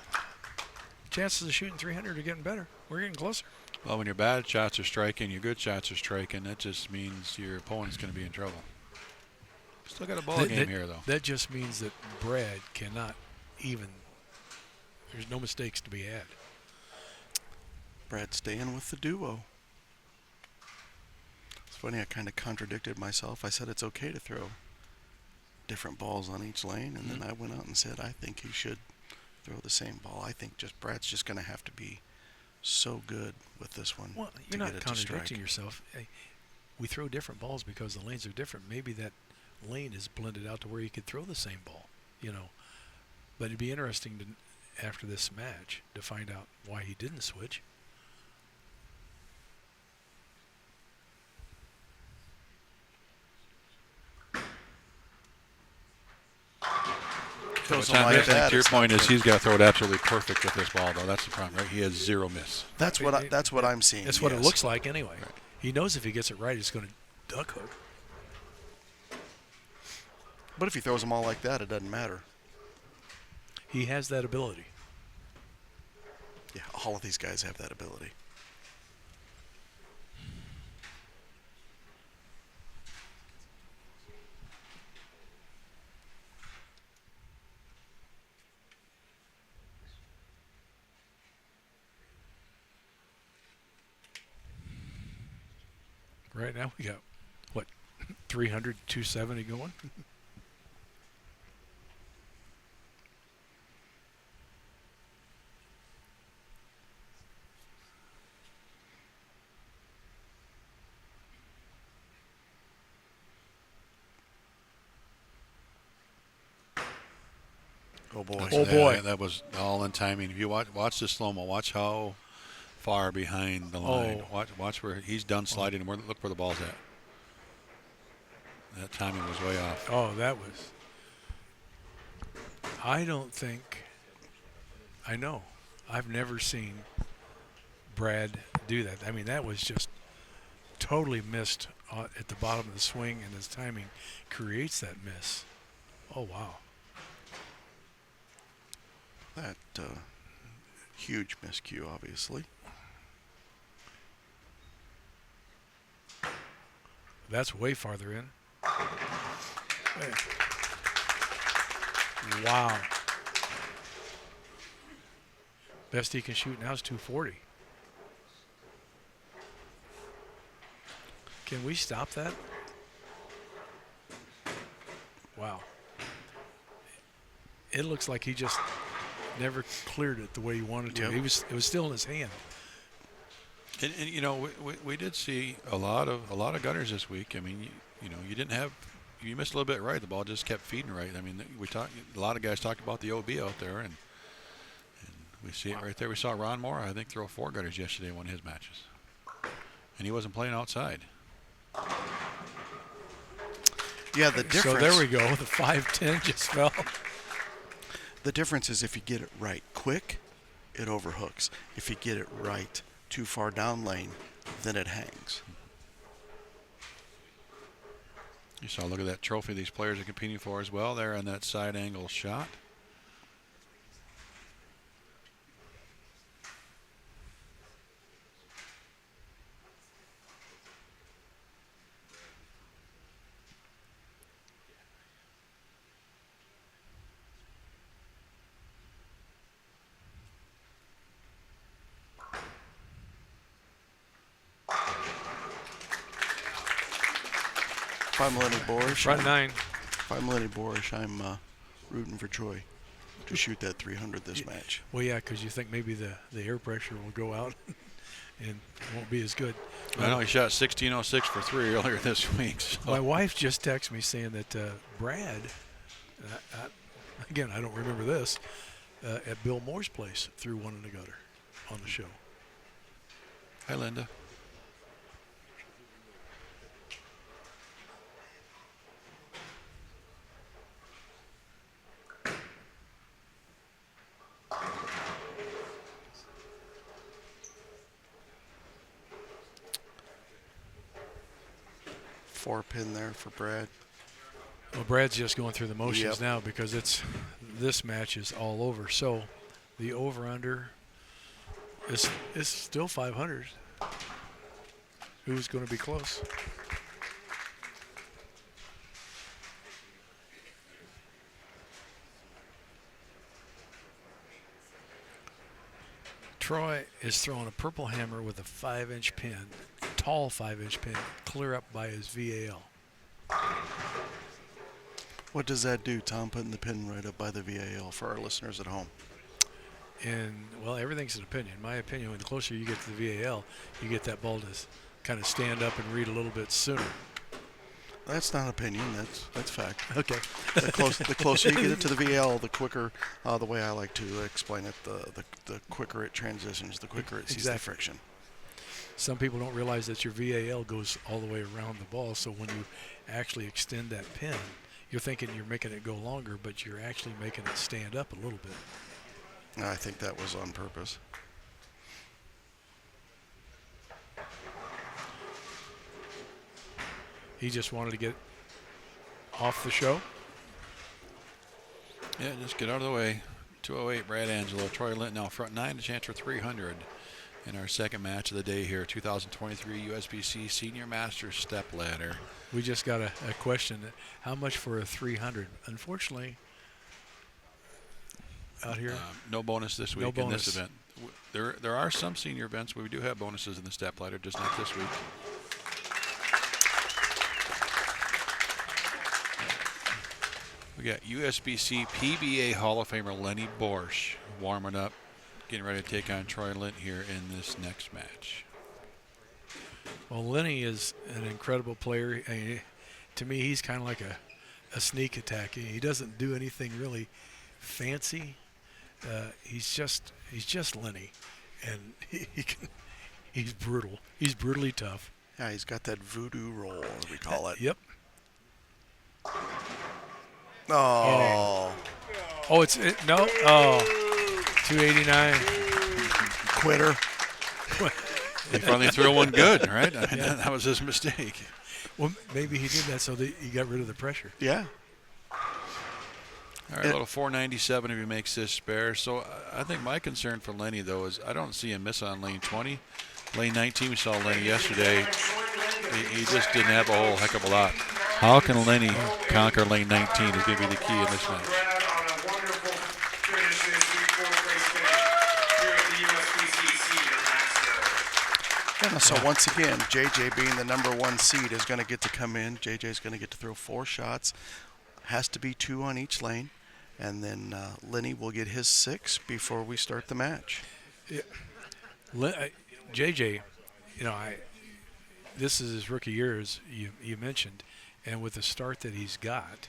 chances of shooting 300 are getting better. We're getting closer. Well, when your bad shots are striking, your good shots are striking, that just means your opponent's going to be in trouble. Still got a ball game here, though. That just means that Brad cannot even. There's no mistakes to be had. Brad staying with the duo. It's funny, I kind of contradicted myself. I said it's okay to throw different balls on each lane, and then I went out and said I think he should throw the same ball. I think Brad's just going to have to be so good with this one. Well, you're not contradicting yourself. Hey, we throw different balls because the lanes are different. Maybe that lane is blended out to where you could throw the same ball, you know. But it'd be interesting to, after this match, to find out why he didn't switch. To your point is he's got to throw it absolutely perfect with this ball, though. That's the problem, right? He has 0 miss. That's what I'm seeing. That's what it looks like anyway. Right. He knows if he gets it right, he's going to duck hook. But if he throws them all like that, it doesn't matter. He has that ability. Yeah, all of these guys have that ability. Right now we got, what, 300, 270 going? Oh boy! Oh boy! That was all in timing. If you watch the slow-mo, watch how far behind the line. Watch where he's done sliding, and look where the ball's at. That timing was way off. Oh, that was. I don't think. I know. I've never seen Brad do that. I mean, that was just totally missed at the bottom of the swing, and his timing creates that miss. Oh, wow. That huge miscue, obviously. That's way farther in. Hey. Wow. Best he can shoot now is 240. Can we stop that? Wow. It looks like he just never cleared it the way he wanted to. Yep. It was still in his hand. And you know, we did see a lot of gunners this week. I mean, you missed a little bit right. The ball just kept feeding right. I mean, a lot of guys talked about the OB out there, and we see it right there. We saw Ron Moore, I think, throw 4 gunners yesterday in one of his matches, and he wasn't playing outside. Yeah, the difference. So there we go. The 5-10 just fell. The difference is if you get it right quick, it overhooks. If you get it right too far down lane, then it hangs. You saw, look at that trophy these players are competing for as well there on that side angle shot. If I'm Lennie Boresch, Front nine. If I'm Lennie Boresch, I'm rooting for Troy to shoot that 300 this match. Well, yeah, because you think maybe the air pressure will go out and it won't be as good. I know he shot 16.06 for 3 earlier this week. So. My wife just texted me saying that Brad, again, I don't remember this, at Bill Moore's place threw one in the gutter on the show. Hi, Linda. Four pin there for Brad. Well, Brad's just going through the motions Yep. now because this match is all over. So the over-under is still 500. Who's going to be close? Troy is throwing a purple hammer with a 5-inch pin, tall 5-inch pin, clear up by his VAL. What does that do, Tom, putting the pin right up by the VAL for our listeners at home? And, well, everything's an opinion. My opinion, when the closer you get to the VAL, you get that ball to kind of stand up and read a little bit sooner. That's not opinion. That's fact. Okay. The closer you get it to the VL, the quicker. The way I like to explain it, the quicker it transitions, the quicker it sees the friction. Some people don't realize that your VAL goes all the way around the ball, so when you actually extend that pin, you're thinking you're making it go longer, but you're actually making it stand up a little bit. I think that was on purpose. He just wanted to get off the show. Yeah, just get out of the way. 208, Brad Angelo. Troy Lint now front nine, a chance for 300 in our second match of the day here, 2023 USBC Senior Masters Stepladder. We just got a question. How much for a 300? Unfortunately, out here, no bonus this week in this event. There are some senior events where we do have bonuses in the Stepladder, just not this week. We got USBC PBA Hall of Famer Lennie Boresch warming up, getting ready to take on Troy Lint here in this next match. well, Lennie is an incredible player. To me, he's kind of like a sneak attack. He doesn't do anything really fancy. He's just Lennie, and he's brutal. He's brutally tough. Yeah, he's got that voodoo roll, as we call it. Yep. Oh. Oh, no. Oh, 289. Quitter. He finally threw one good, right? Yeah. That was his mistake. Well, maybe he did that so that he got rid of the pressure. Yeah. All right, a little 497 if he makes this spare. So I think my concern for Lennie, though, is I don't see him miss on lane 20. Lane 19, we saw Lennie yesterday. He just didn't have a whole heck of a lot. How can Lennie conquer lane 19 is going to be the key in this match. Yeah, so once again, JJ being the #1 seed is going to get to come in. JJ is going to get to throw 4 shots. Has to be 2 on each lane. And then Lennie will get his 6 before we start the match. Yeah. JJ, this is his rookie year, as you mentioned. And with the start that he's got,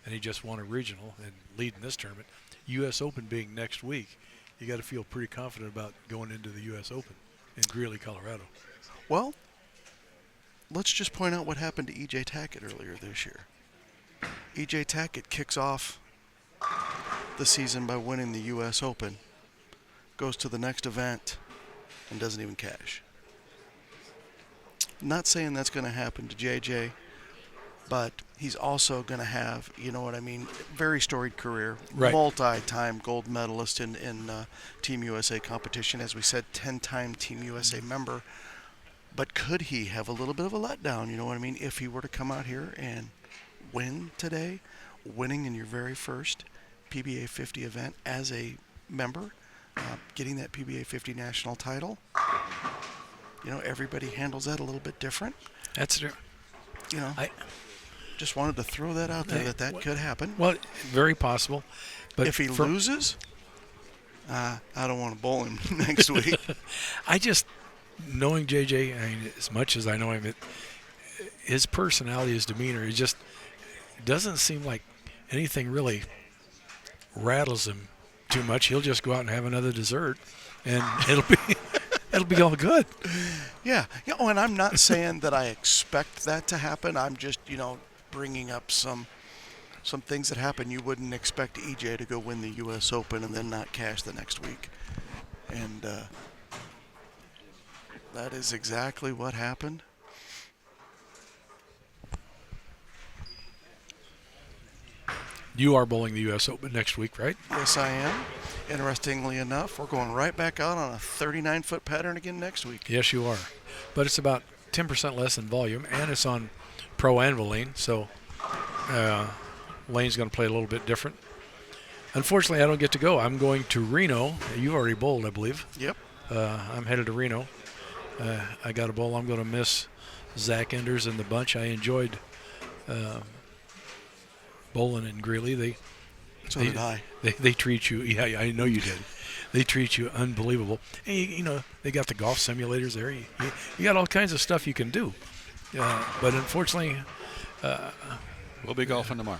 and he just won a regional and leading this tournament, U.S. Open being next week, you got to feel pretty confident about going into the U.S. Open in Greeley, Colorado. Well, let's just point out what happened to E.J. Tackett earlier this year. E.J. Tackett kicks off the season by winning the U.S. Open, goes to the next event, and doesn't even cash. Not saying that's going to happen to JJ, but he's also going to have, you know what I mean, very storied career, Right. multi-time gold medalist in Team USA competition, as we said, 10-time Team USA member. But could he have a little bit of a letdown, you know what I mean, if he were to come out here and win today, winning in your very first PBA 50 event as a member, getting that PBA 50 national title? You know, everybody handles that a little bit different. That's true. You know, just wanted to throw that out there that could happen. Well, very possible. But if he loses, I don't want to bowl him next week. I just, knowing JJ, I mean, as much as I know him, his personality, his demeanor, it just doesn't seem like anything really rattles him too much. He'll just go out and have another dessert, and it'll be all good. Yeah. And I'm not saying that I expect that to happen. I'm just, bringing up some things that happen. You wouldn't expect EJ to go win the U.S. Open and then not cash the next week. And that is exactly what happened. You are bowling the U.S. Open next week, right? Yes, I am. Interestingly enough, we're going right back out on a 39-foot pattern again next week. Yes, you are. But it's about 10% less in volume, and it's on pro anvil lane, so lane's going to play a little bit different. Unfortunately, I don't get to go. I'm going to Reno. You've already bowled, I believe. Yep. I'm headed to Reno. I got a bowl. I'm going to miss Zach Enders and the bunch. I enjoyed bowling in Greeley. So did I. They treat you. Yeah, I know you did. They treat you unbelievable. And they got the golf simulators there. You got all kinds of stuff you can do. But unfortunately, We'll be golfing tomorrow.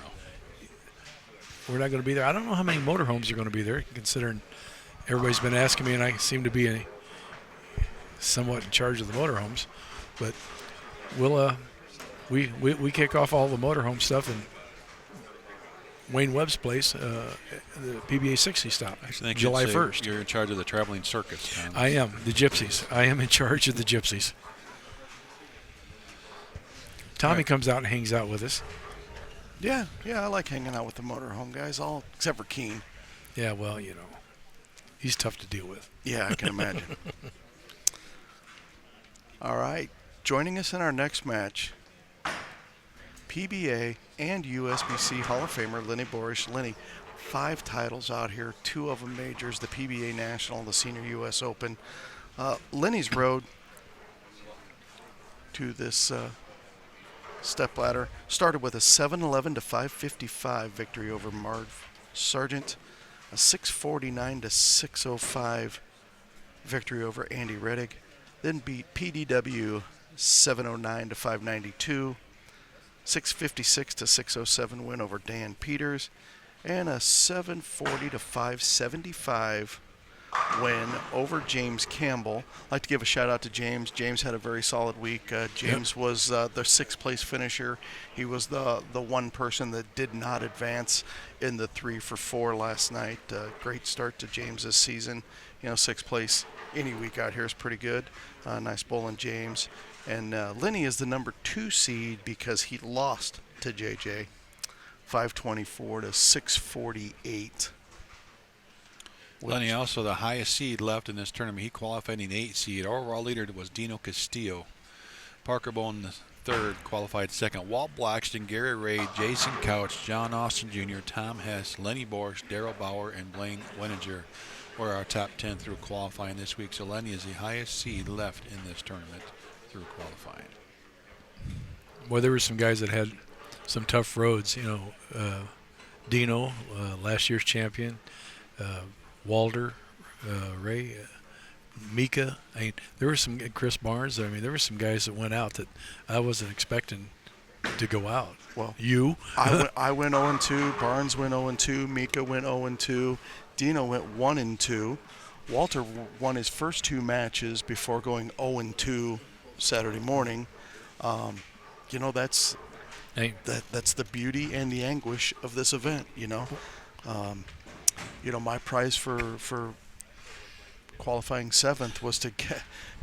we're not going to be there. I don't know how many motorhomes are going to be there, considering everybody's been asking me, and I seem to be somewhat in charge of the motorhomes. But we'll we kick off all the motorhome stuff in Wayne Webb's place, the PBA 60 stop, July 1st. You're in charge of the traveling circus, Tom. I am, the Gypsies. I am in charge of the Gypsies. Tommy comes out and hangs out with us. Yeah, I like hanging out with the motorhome guys, all except for Keen. Yeah, well, he's tough to deal with. Yeah, I can imagine. All right, joining us in our next match, PBA and USBC Hall of Famer Lennie Boresch. Lennie, 5 titles out here, 2 of them majors, the PBA National, the Senior US Open. Lennie's road to this Stepladder started with a 7-11 to 555 victory over Marv Sargent, a 649 to 605 victory over Andy Reddick, then beat PDW 709 to 592, 656 to 607 win over Dan Peters, and a 740 to 575 win over James Campbell. I'd like to give a shout out to James. James had a very solid week. James was the 6th place finisher. He was the one person that did not advance in the 3 for 4 last night. Great start to James's season. 6th place any week out here is pretty good. Nice bowling, James. And Lennie is the number 2 seed because he lost to JJ, 524 to 648. Lennie also the highest seed left in this tournament. He qualified in 8th seed. Overall leader was Dino Castillo. Parker Bone the 3rd, qualified 2nd. Walt Blackston, Gary Ray, Jason Couch, John Austin Jr., Tom Hess, Lennie Boresch, Daryl Bauer, and Blaine Weninger were our top 10 through qualifying this week. So Lennie is the highest seed left in this tournament through qualifying. Well, there were some guys that had some tough roads. Dino, last year's champion, Walter, Ray, Mika. There were some, Chris Barnes. There were some guys that went out that I wasn't expecting to go out. Well, I went 0-2. Barnes went 0-2. Mika went 0-2. Dino went 1-2. Walter won his first 2 matches before going 0-2 Saturday morning. That's the beauty and the anguish of this event. My prize for qualifying 7th was to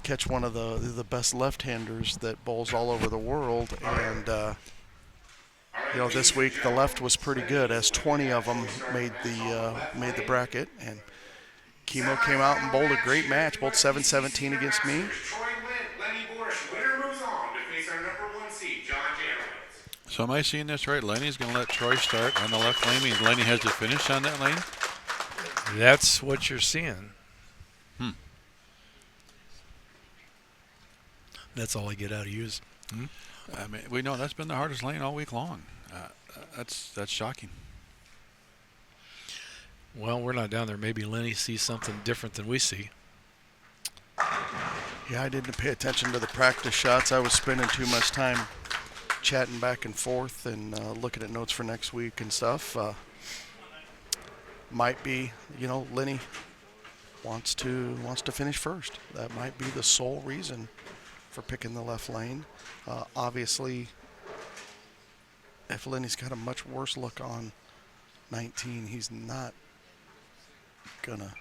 catch one of the best left-handers that bowls all over the world. And, this week the left was pretty good, as 20 of them made the bracket. And Chemo came out and bowled a great match, bowled 7-17 against me. Lennie Boresch, winner moves on to face our #1 seed, Janowicz. So am I seeing this right? Lennie's going to let Troy start on the left lane. Means Lennie has to finish on that lane? That's what you're seeing. That's all I get out of you is. I mean, we know that's been the hardest lane all week long. That's shocking. Well, we're not down there. Maybe Lennie sees something different than we see. Yeah, I didn't pay attention to the practice shots. I was spending too much time chatting back and forth and looking at notes for next week and stuff. Might be, Lennie wants to finish first. That might be the sole reason for picking the left lane. Obviously, if Lennie's got a much worse look on 19, he's not gonna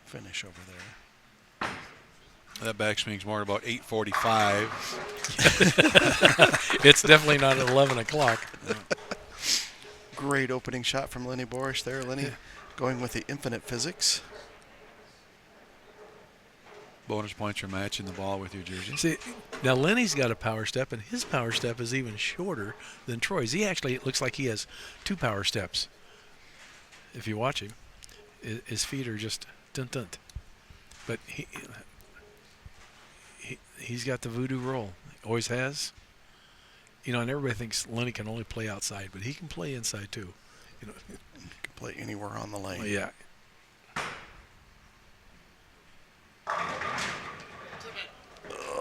finish over there. That backswing's more about 8:45. It's definitely not at 11 o'clock. Great opening shot from Lennie Boresch there. Lennie going with the infinite physics. Bonus points for matching the ball with your jersey. See, now Lennie's got a power step, and his power step is even shorter than Troy's. It looks like he has 2 power steps. If you watch him, his feet are just dun-dun. But he's got the voodoo roll. Always has. And everybody thinks Lennie can only play outside, but he can play inside too. He can play anywhere on the lane. Well, yeah.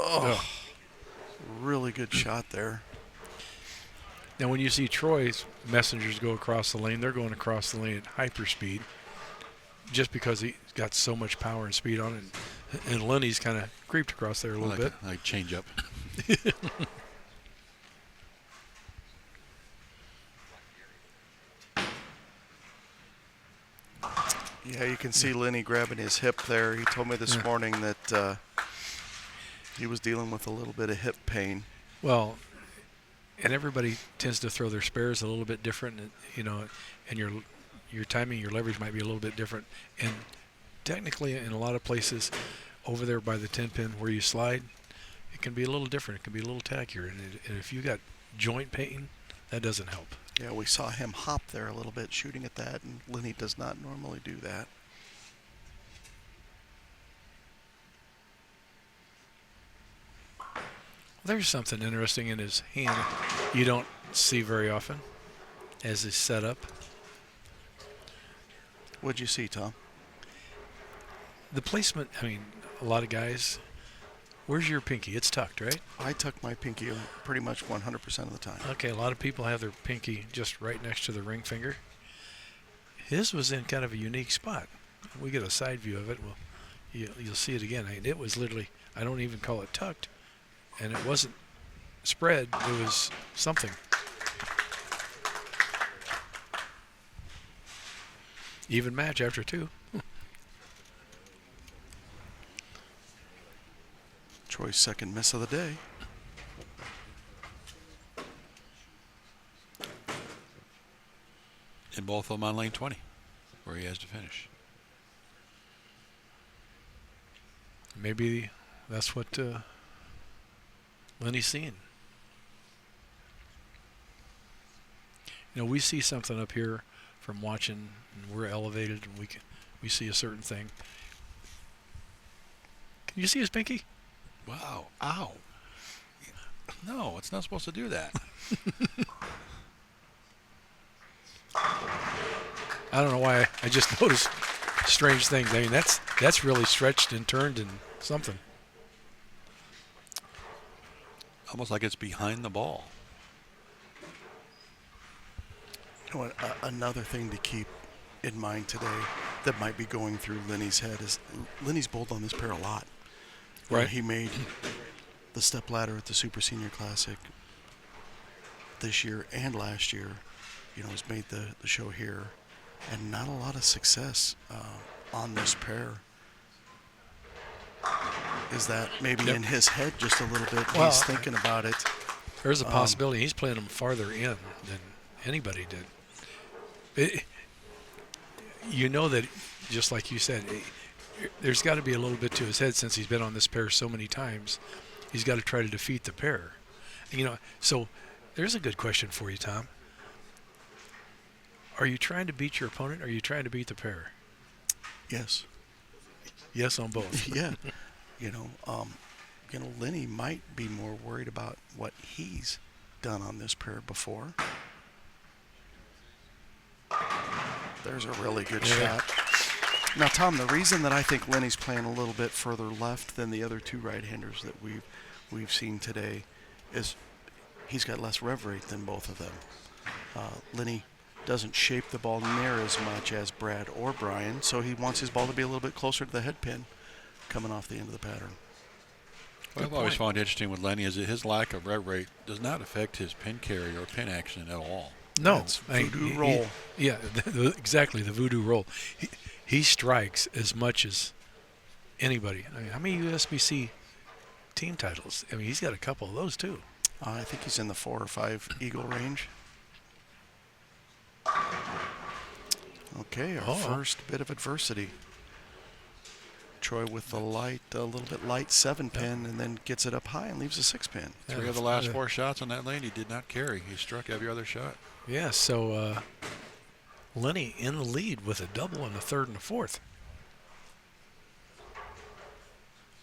Oh, really good shot there. Now, when you see Troy's messengers go across the lane, they're going across the lane at hyperspeed just because he's got so much power and speed on it. And Lennie's kind of creeped across there a little bit. Like change up. Yeah, you can see Lennie grabbing his hip there. He told me this morning that he was dealing with a little bit of hip pain. Well, and everybody tends to throw their spares a little bit different, and your timing, your leverage might be a little bit different. And technically, in a lot of places, over there by the 10-pin where you slide, it can be a little different. It can be a little tackier. And if you got joint pain, that doesn't help. Yeah, we saw him hop there a little bit shooting at that, and Lennie does not normally do that. There's something interesting in his hand you don't see very often as he's set up. What'd you see, Tom? The placement, a lot of guys, where's your pinky? It's tucked, right? I tuck my pinky pretty much 100% of the time. Okay, a lot of people have their pinky just right next to the ring finger. His was in kind of a unique spot. We get a side view of it. Well, you'll see it again. It was literally, I don't even call it tucked, and it wasn't spread. It was something. Even match after 2. Troy's second miss of the day. And both of them on lane 20, where he has to finish. Maybe that's what Lennie's seeing. We see something up here from watching, and we're elevated, and we see a certain thing. Can you see his pinky? Wow. Ow. No, it's not supposed to do that. I don't know why. I just noticed strange things. That's really stretched and turned and something. Almost like it's behind the ball. Another thing to keep in mind today that might be going through Lennie's head is Lennie's bowled on this pair a lot. Right. He made the Stepladder at the Super Senior Classic this year and last year. He's made the show here, and not a lot of success on this pair. Is that maybe Yep. in his head just a little bit? Well, He's thinking about it. There's a possibility he's playing them farther in than anybody did. You know that, just like you said, there's got to be a little bit to his head since he's been on this pair so many times. He's got to try to defeat the pair. So there's a good question for you, Tom. Are you trying to beat your opponent, or are you trying to beat the pair? Yes. Yes on both. Yeah. Lennie might be more worried about what he's done on this pair before. There's a really good shot. Now, Tom, the reason that I think Lennie's playing a little bit further left than the other two right-handers that we've seen today is he's got less rev rate than both of them. Lennie doesn't shape the ball near as much as Brad or Brian, so he wants his ball to be a little bit closer to the head pin coming off the end of the pattern. What I've always found interesting with Lennie is that his lack of rev rate does not affect his pin carry or pin action at all. No. It's voodoo roll. Exactly, the voodoo roll. He strikes as much as anybody. I mean, how many USBC team titles? I mean, he's got a couple of those, too. I think he's in the 4 or 5 eagle range. Okay, our first bit of adversity. Troy with the light, a little bit light 7-pin, and then gets it up high and leaves a 6-pin. 3 of the last 4 shots on that lane he did not carry. He struck every other shot. Yeah, so Lennie in the lead with a double in the third and the fourth.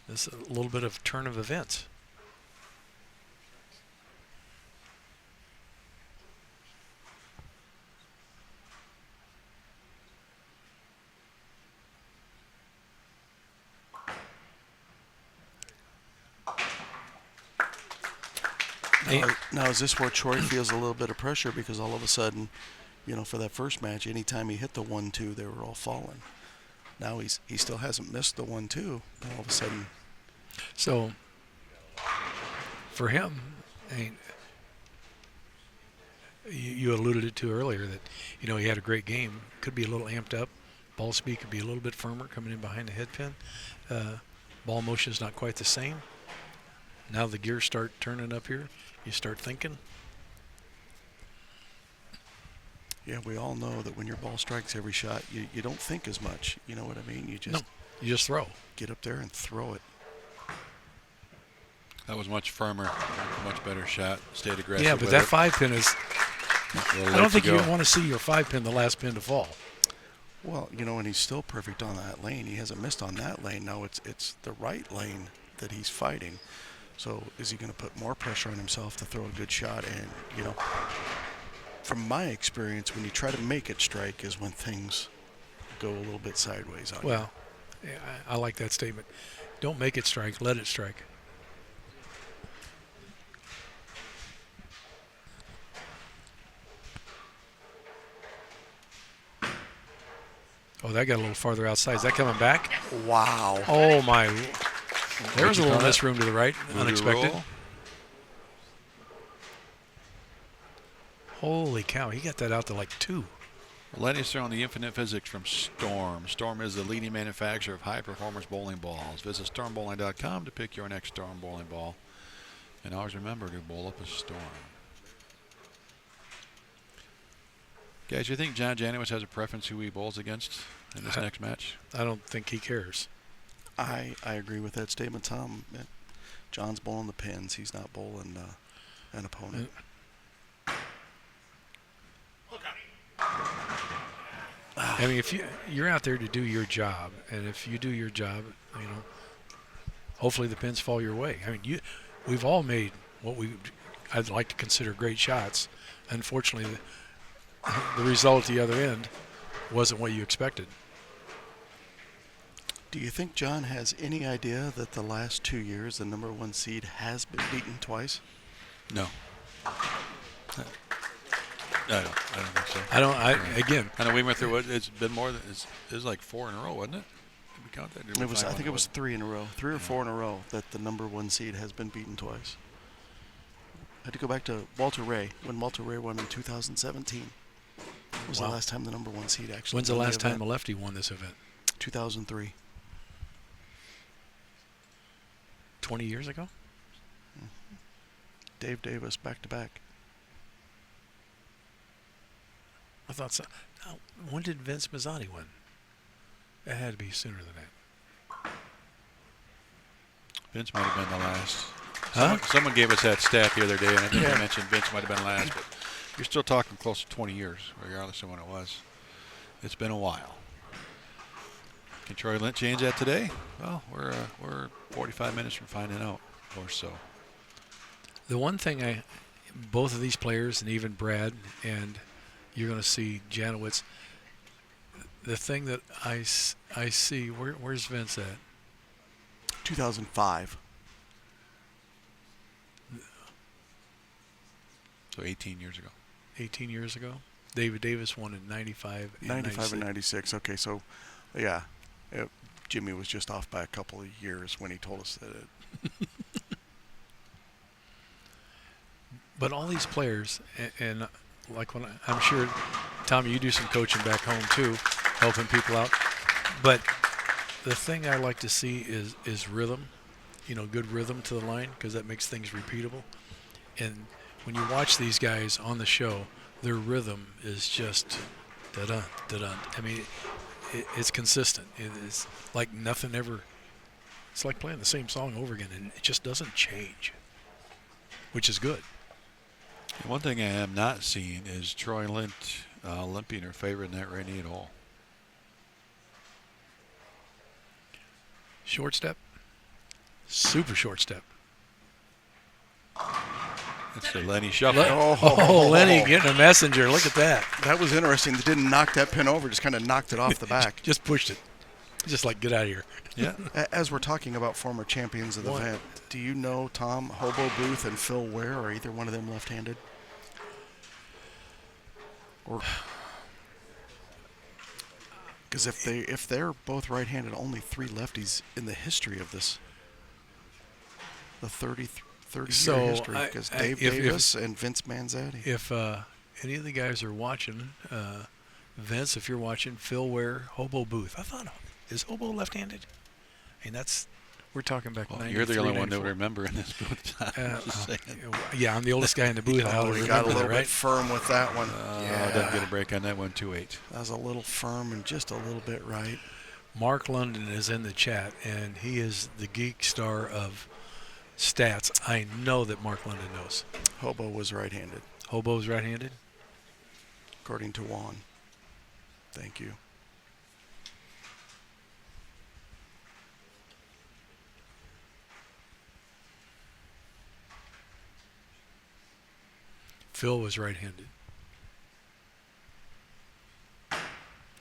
This is a little bit of turn of events. Now, is this where Troy feels a little bit of pressure because all of a sudden, for that first match, anytime he hit the 1-2, they were all falling. Now he still hasn't missed the 1-2, but all of a sudden. So for him, you alluded it to earlier that he had a great game. Could be a little amped up. Ball speed could be a little bit firmer coming in behind the head pin. Ball motion is not quite the same. Now the gears start turning up here. You start thinking. Yeah, we all know that when your ball strikes every shot, you don't think as much. You know what I mean? You just throw. Get up there and throw it. That was much firmer, much better shot. Stayed aggressive. Yeah, but that 5-pin is. I don't think you want to see your 5-pin, the last pin, to fall. Well, and he's still perfect on that lane. He hasn't missed on that lane. Now it's the right lane that he's fighting. So is he going to put more pressure on himself to throw a good shot? And, from my experience, when you try to make it strike is when things go a little bit sideways on you. Well, I like that statement. Don't make it strike, let it strike. Oh, that got a little farther outside. Is that coming back? Wow. Oh, my. There's a little miss room to the right. Unexpected. Roll. Holy cow. He got that out to like 2. Lennie's throwing the infinite physics from Storm. Storm is the leading manufacturer of high-performance bowling balls. Visit stormbowling.com to pick your next Storm bowling ball. And always remember to bowl up a Storm. Guys, you think John Janowicz has a preference who he bowls against in this next match? I don't think he cares. I agree with that statement, Tom. John's bowling the pins. He's not bowling an opponent. I mean, if you're out there to do your job, and if you do your job, hopefully the pins fall your way. I mean, we've all made what I'd like to consider great shots. Unfortunately, the result at the other end wasn't what you expected. Do you think John has any idea that the last 2 years the number 1 seed has been beaten twice? No. I don't think so. I know we went through it's been more than it was like 4 in a row, wasn't it? Did we count that? I think it was 3 in a row, 3 or 4 in a row that the number 1 seed has been beaten twice. I had to go back to Walter Ray when Walter Ray won in 2017. Was the last time the number 1 seed actually? When's the last time a lefty won this event? 2003. 20 years ago? Dave Davis back-to-back. I thought so. Now, when did Vince Mazzotti win? It had to be sooner than that. Vince might have been the last. Huh? Someone gave us that stat the other day, and I think they mentioned Vince might have been last, but you're still talking close to 20 years, regardless of when it was. It's been a while. Can Troy Lint change that today? Well, we're 45 minutes from finding out, or so. The one thing both of these players, and even Brad, and you're going to see Janowicz, the thing that I see, where's Vince at? 2005. So 18 years ago. 18 years ago? David Davis won in 95 and 95 and 96. Okay, so, yeah. Jimmy was just off by a couple of years when he told us that it. But all these players, and like when I'm sure, Tommy, you do some coaching back home too, helping people out. But the thing I like to see is rhythm, good rhythm to the line, because that makes things repeatable. And when you watch these guys on the show, their rhythm is just da-dun, da-dun. I mean, it's consistent. It's like nothing ever. It's like playing the same song over again, and it just doesn't change, which is good. And one thing I am not seeing is Troy Lint limping or favoring that right knee at all. Short step, super short step. It's the Lennie shuffle. Lennie getting a messenger. Look at that. That was interesting. They didn't knock that pin over, just kind of knocked it off the back. Just pushed it. Just like, get out of here. Yeah. As we're talking about former champions of the event, do you know Tom Hobo Booth and Phil Ware? Are either one of them left-handed? Or because if they're both right-handed, only 3 lefties in the history of this, the 30-year history. Because Dave Davis and Vince Manzatti. If any of the guys are watching, Vince, if you're watching, Phil Ware, Hobo Booth. I thought, is Hobo left-handed? I mean, we're talking back 93, You're the only one that 94. would remember in this booth. Yeah, I'm the oldest guy in the booth. He got a little bit firm with that one. Didn't get a break on that one, 2-8. That was a little firm and just a little bit right. Mark London is in the chat, and he is the geek star of stats. I know that Mark London knows. Hobo was right-handed. Hobo's right-handed? According to Juan. Thank you. Phil was right-handed.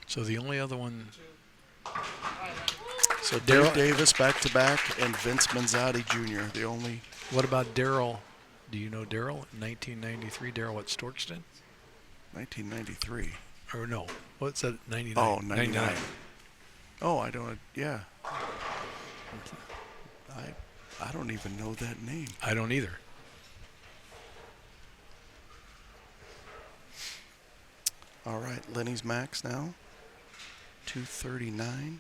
So the only other one. So Dave Davis back-to-back and Vince Manzatti Jr. The only. What about Darryl? Do you know Darryl? 1993, Darryl at Storkston? 1993. Or no, what's that? 99. Oh, 99. Oh, I don't. Yeah. I don't even know that name. I don't either. All right, Lenny's max now. 239.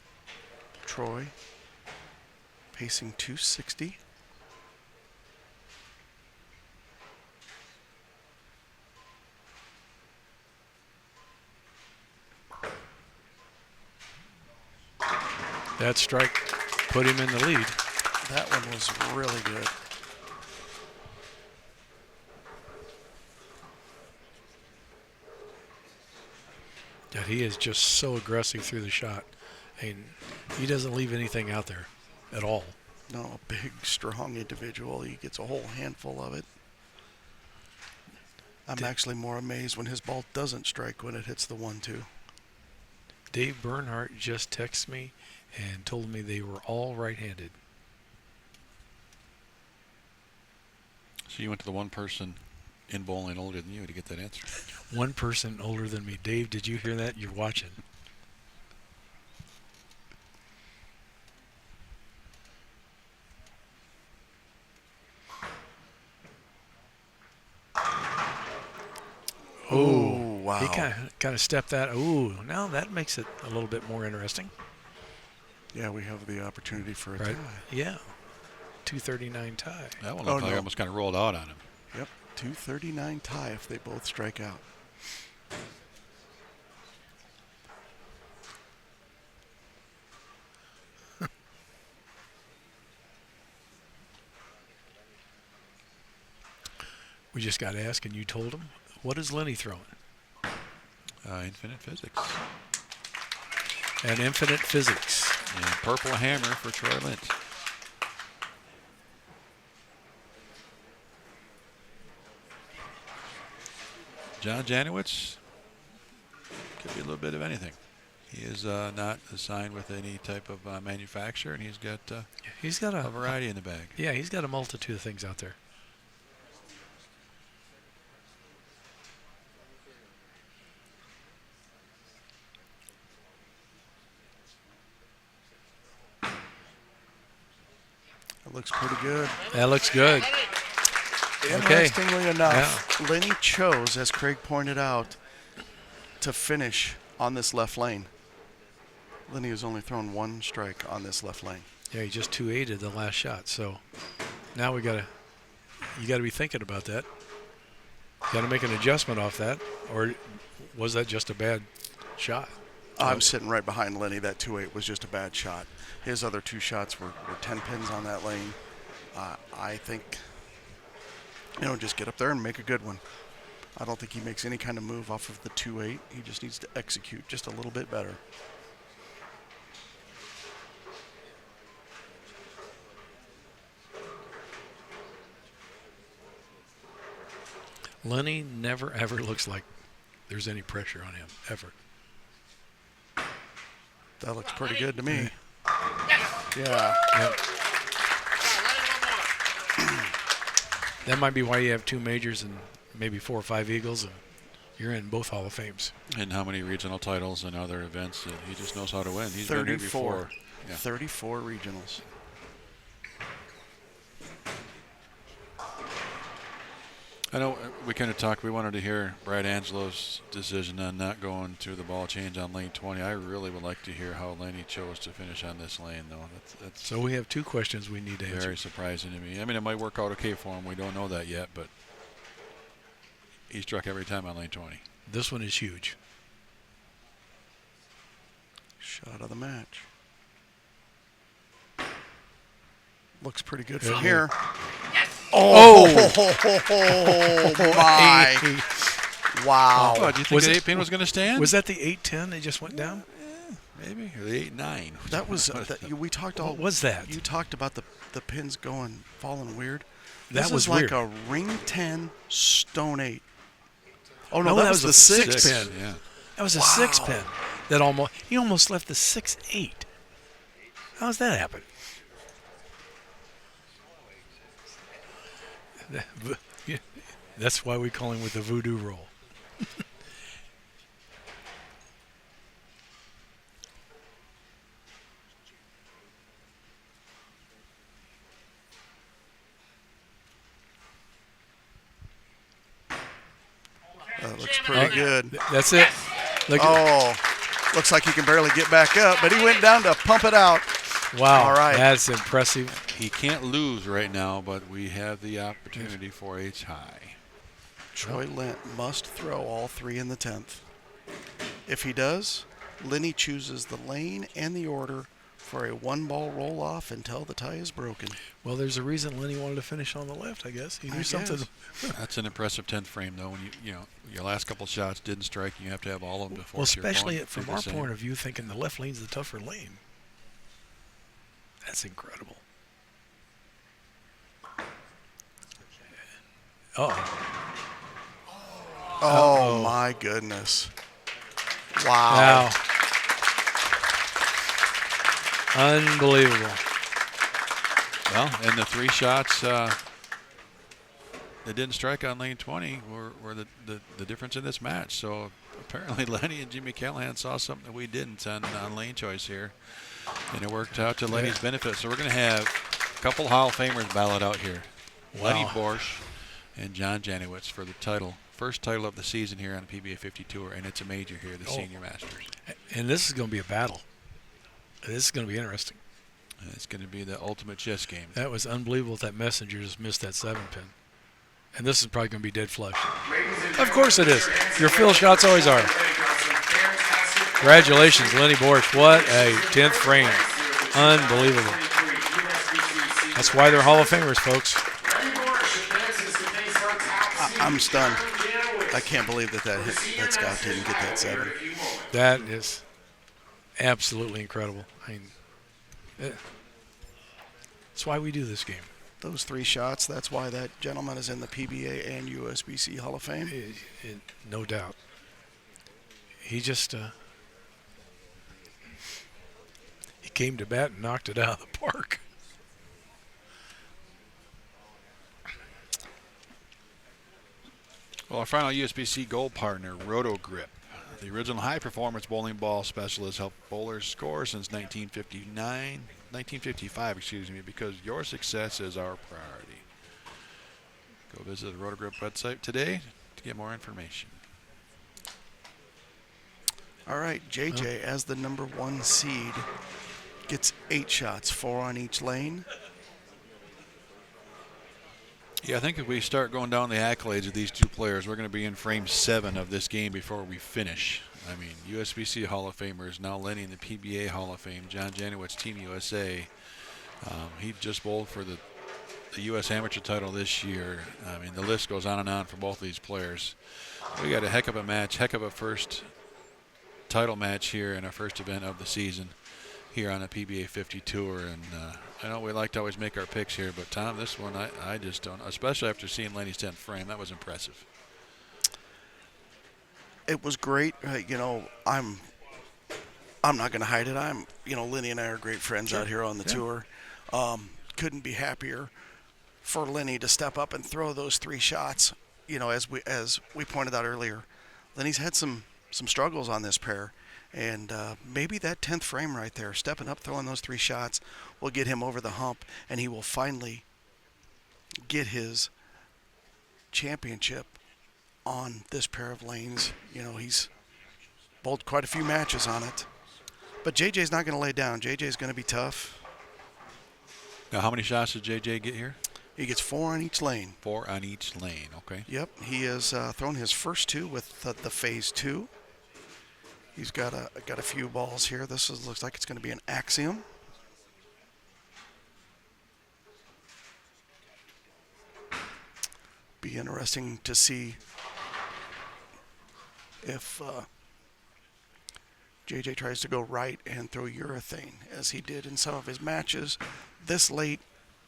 Troy pacing 260. That strike put him in the lead. That one was really good. That he is just so aggressive through the shot. And he doesn't leave anything out there at all. No, a big, strong individual. He gets a whole handful of it. I'm actually more amazed when his ball doesn't strike when it hits the 1-2. Dave Bernhardt just texted me and told me they were all right-handed. So you went to the one person in bowling older than you to get that answer. One person older than me. Dave, did you hear that? You're watching. Oh, wow. He kind of stepped that. Ooh, now that makes it a little bit more interesting. Yeah, we have the opportunity for a Right. tie. Yeah. 239 tie. That one looked like it almost kind of rolled out on him. Yep, 239 tie if they both strike out. We just got asked, and you told him. What is Lennie throwing? Infinite Physics. And Infinite Physics. And Purple Hammer for Troy Lint. John Janowicz could be a little bit of anything. He is not assigned with any type of manufacturer, and he's got a variety in the bag. Yeah, he's got a multitude of things out there. That looks pretty good. That looks good. Interestingly enough, Lennie chose, as Craig pointed out, to finish on this left lane. Lennie has only thrown one strike on this left lane. Yeah, he just 2-8'd the last shot. So now you got to be thinking about that. Got to make an adjustment off that, or was that just a bad shot? I'm sitting right behind Lennie. That 2-8 was just a bad shot. His other two shots were 10 pins on that lane. I think, just get up there and make a good one. I don't think he makes any kind of move off of the 2-8. He just needs to execute just a little bit better. Lennie never, ever looks like there's any pressure on him, ever. That looks pretty good to me. Yeah. Yep. That might be why you have 2 majors and maybe 4 or 5 eagles, and you're in both Hall of Fames. And how many regional titles and other events? He just knows how to win. He's been here before. Yeah. 34 regionals. I know we kind of talked. We wanted to hear Brad Angelo's decision on not going through the ball change on lane 20. I really would like to hear how Lennie chose to finish on this lane, though. That's so we have 2 questions we need to answer. Very surprising to me. I mean, it might work out okay for him. We don't know that yet, but he struck every time on lane 20. This one is huge. Shot of the match. Looks pretty good from here. Oh, my. Wow. Oh, do you think the 8-pin was going to stand? Was that the 8-10 that just went down? Maybe. Or the 8-9. That was, we talked all. What was that? You talked about the pins falling weird. That was like weird. a ring 10, stone 8. Oh, no, No, that that was the was a 6 pin. Yeah. That was a 6 pin. That he almost left the 6-8. How's that happen? That's why we call him with the voodoo roll. That looks pretty good. That's it. Looks like he can barely get back up, but he went down to pump it out. Wow, all right. That's impressive. He can't lose right now, but we have the opportunity for a tie. Troy Lint must throw all 3 in the 10th. If he does, Lennie chooses the lane and the order for a 1-ball roll-off until the tie is broken. Well, there's a reason Lennie wanted to finish on the left, I guess. He knew something. That's an impressive 10th frame, though. When your last couple shots didn't strike, you have to have all of them before. Well, especially from our point of view, thinking the left lane's the tougher lane. That's incredible. Oh, my goodness. Wow. Unbelievable. Well, and the 3 shots that didn't strike on lane 20 were the difference in this match. So apparently Lennie and Jimmy Callahan saw something that we didn't on lane choice here. And it worked out to Lennie's benefit. So we're going to have a couple Hall of Famers ballot out here. Wow. Lennie Boresch and John Janowicz for the title. First title of the season here on the PBA 50 Tour, and it's a major here, the Senior Masters. And this is going to be a battle. This is going to be interesting. It's going to be the ultimate chess game. That was unbelievable that Messenger just missed that 7-pin. And this is probably going to be dead flush. Of course it is. Your fill shots always are. Congratulations, Lennie Boresch. What a 10th frame. Unbelievable. That's why they're Hall of Famers, folks. I'm stunned. I can't believe that Scott didn't get that 7. That is absolutely incredible. I mean, that's why we do this game. Those 3 shots, that's why that gentleman is in the PBA and USBC Hall of Fame. No doubt. He just he came to bat and knocked it out of the park. Well, our final USBC gold partner, Roto Grip. The original high-performance bowling ball specialist helped bowlers score since 1955, because your success is our priority. Go visit the Roto Grip website today to get more information. All right, JJ, as the number 1 seed, gets 8 shots, 4 on each lane. Yeah, I think if we start going down the accolades of these 2 players, we're going to be in frame 7 of this game before we finish. I mean, USBC Hall of Famers, now Lennie in the PBA Hall of Fame, Janowicz, Team USA. He just bowled for the U.S. Amateur title this year. I mean, the list goes on and on for both of these players. We got a heck of a match, heck of a first title match here in our first event of the season here on the PBA 50 Tour. And I know we like to always make our picks here, but Tom, this one I just don't, especially after seeing Lennie's 10th frame. That was impressive. It was great. You know, I'm not going to hide it. Lennie and I are great friends out here on the tour. Couldn't be happier for Lennie to step up and throw those 3 shots. You know, as we pointed out earlier, Lennie's had some struggles on this pair. And maybe that 10th frame right there, stepping up, throwing those 3 shots, will get him over the hump, and he will finally get his championship on this pair of lanes. You know, he's bowled quite a few matches on it. But JJ's not going to lay down. JJ's going to be tough. Now, how many shots did JJ get here? He gets 4 on each lane. 4 on each lane, okay. Yep, he has thrown his first 2 with the phase 2. He's got a few balls here. This looks like it's going to be an axiom. Be interesting to see if JJ tries to go right and throw urethane, as he did in some of his matches. This late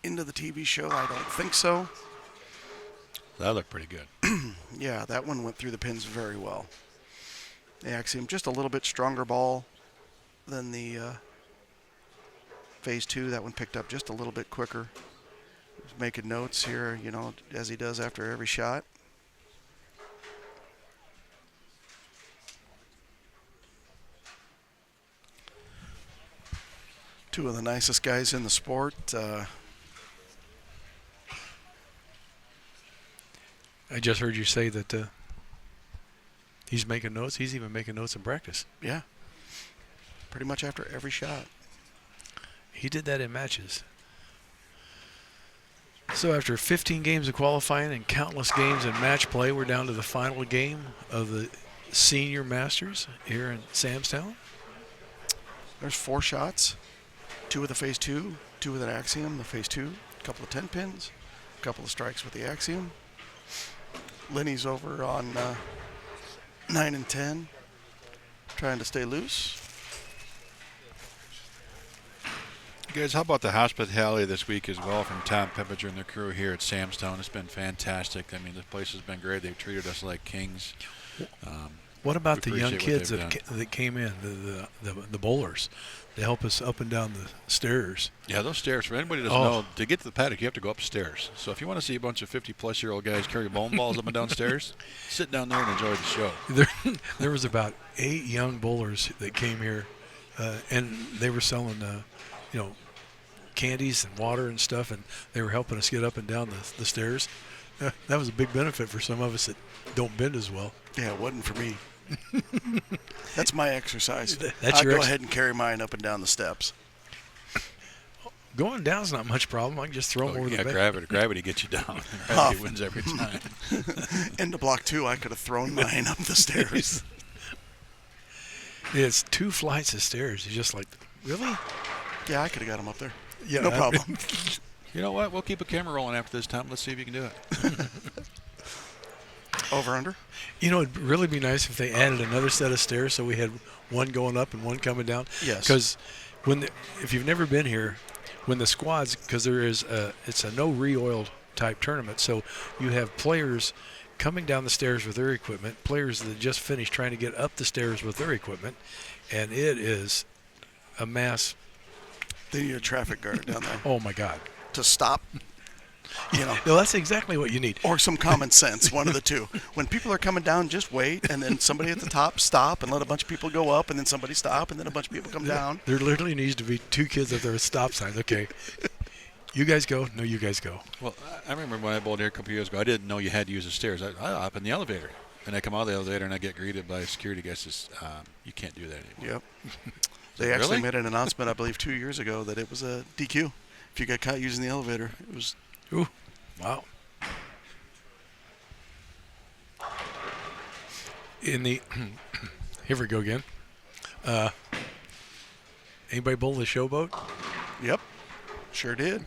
into the TV show, I don't think so. That looked pretty good. Yeah, that one went through the pins very well. The axiom, just a little bit stronger ball than the phase 2. That one picked up just a little bit quicker. He's making notes here, you know, as he does after every shot. Two of the nicest guys in the sport. I just heard you say that he's making notes. He's even making notes in practice. Yeah. Pretty much after every shot. He did that in matches. So after 15 games of qualifying and countless games in match play, we're down to the final game of the Senior Masters here in Samstown. There's 4 shots. 2 with the phase 2, 2 with an axiom, the phase 2, a couple of 10 pins, a couple of strikes with the axiom. Lennie's over on 9 and 10, trying to stay loose. Guys, how about the hospitality this week as well from Tom Peppinger and the crew here at Samstown? It's been fantastic. I mean, this place has been great. They've treated us like kings. What about the young kids that came in, the bowlers? They help us up and down the stairs. Yeah, those stairs, for anybody who doesn't know, to get to the paddock, you have to go upstairs. So if you want to see a bunch of 50-plus-year-old guys carry bowling balls up and down stairs, sit down there and enjoy the show. There was about 8 young bowlers that came here, and they were selling, candies and water and stuff, and they were helping us get up and down the stairs. That was a big benefit for some of us that don't bend as well. Yeah, it wasn't for me. That's my exercise. That's I'd your go ahead and carry mine up and down the steps. Going down's not much problem. I can just throw them over the bed. Gravity gets you down. Gravity wins every time. Into block 2, I could have thrown mine up the stairs. It's 2 flights of stairs. You're just like, really? Yeah, I could have got them up there. Yeah, no problem. You know what? We'll keep a camera rolling after this time. Let's see if you can do it. Over under? You know, it'd really be nice if they added another set of stairs so we had one going up and one coming down. Yes. Because if you've never been here, when the squads, because it's a no re-oiled type tournament, so you have players coming down the stairs with their equipment, players that just finished trying to get up the stairs with their equipment, and it is a mass. They need a traffic guard down there Oh my God! to stop. You know, No, that's exactly what you need. or some common sense, one of the two. When people are coming down, just wait, and then somebody at the top stop and let a bunch of people go up, and then somebody stop, and then a bunch of people come down. There literally needs to be 2 kids up there with stop signs. Okay, you guys go. No, you guys go. Well, I remember when I bowled here a couple years ago, I didn't know you had to use the stairs. I hop in the elevator, and I come out of the elevator, and I get greeted by security guys. Says, you can't do that anymore. Yep. They actually Really? made an announcement, I believe, 2 years ago that it was a DQ. If you got caught using the elevator, it was. Ooh, wow. Here we go again. Anybody bowl the showboat? Yep. Sure did.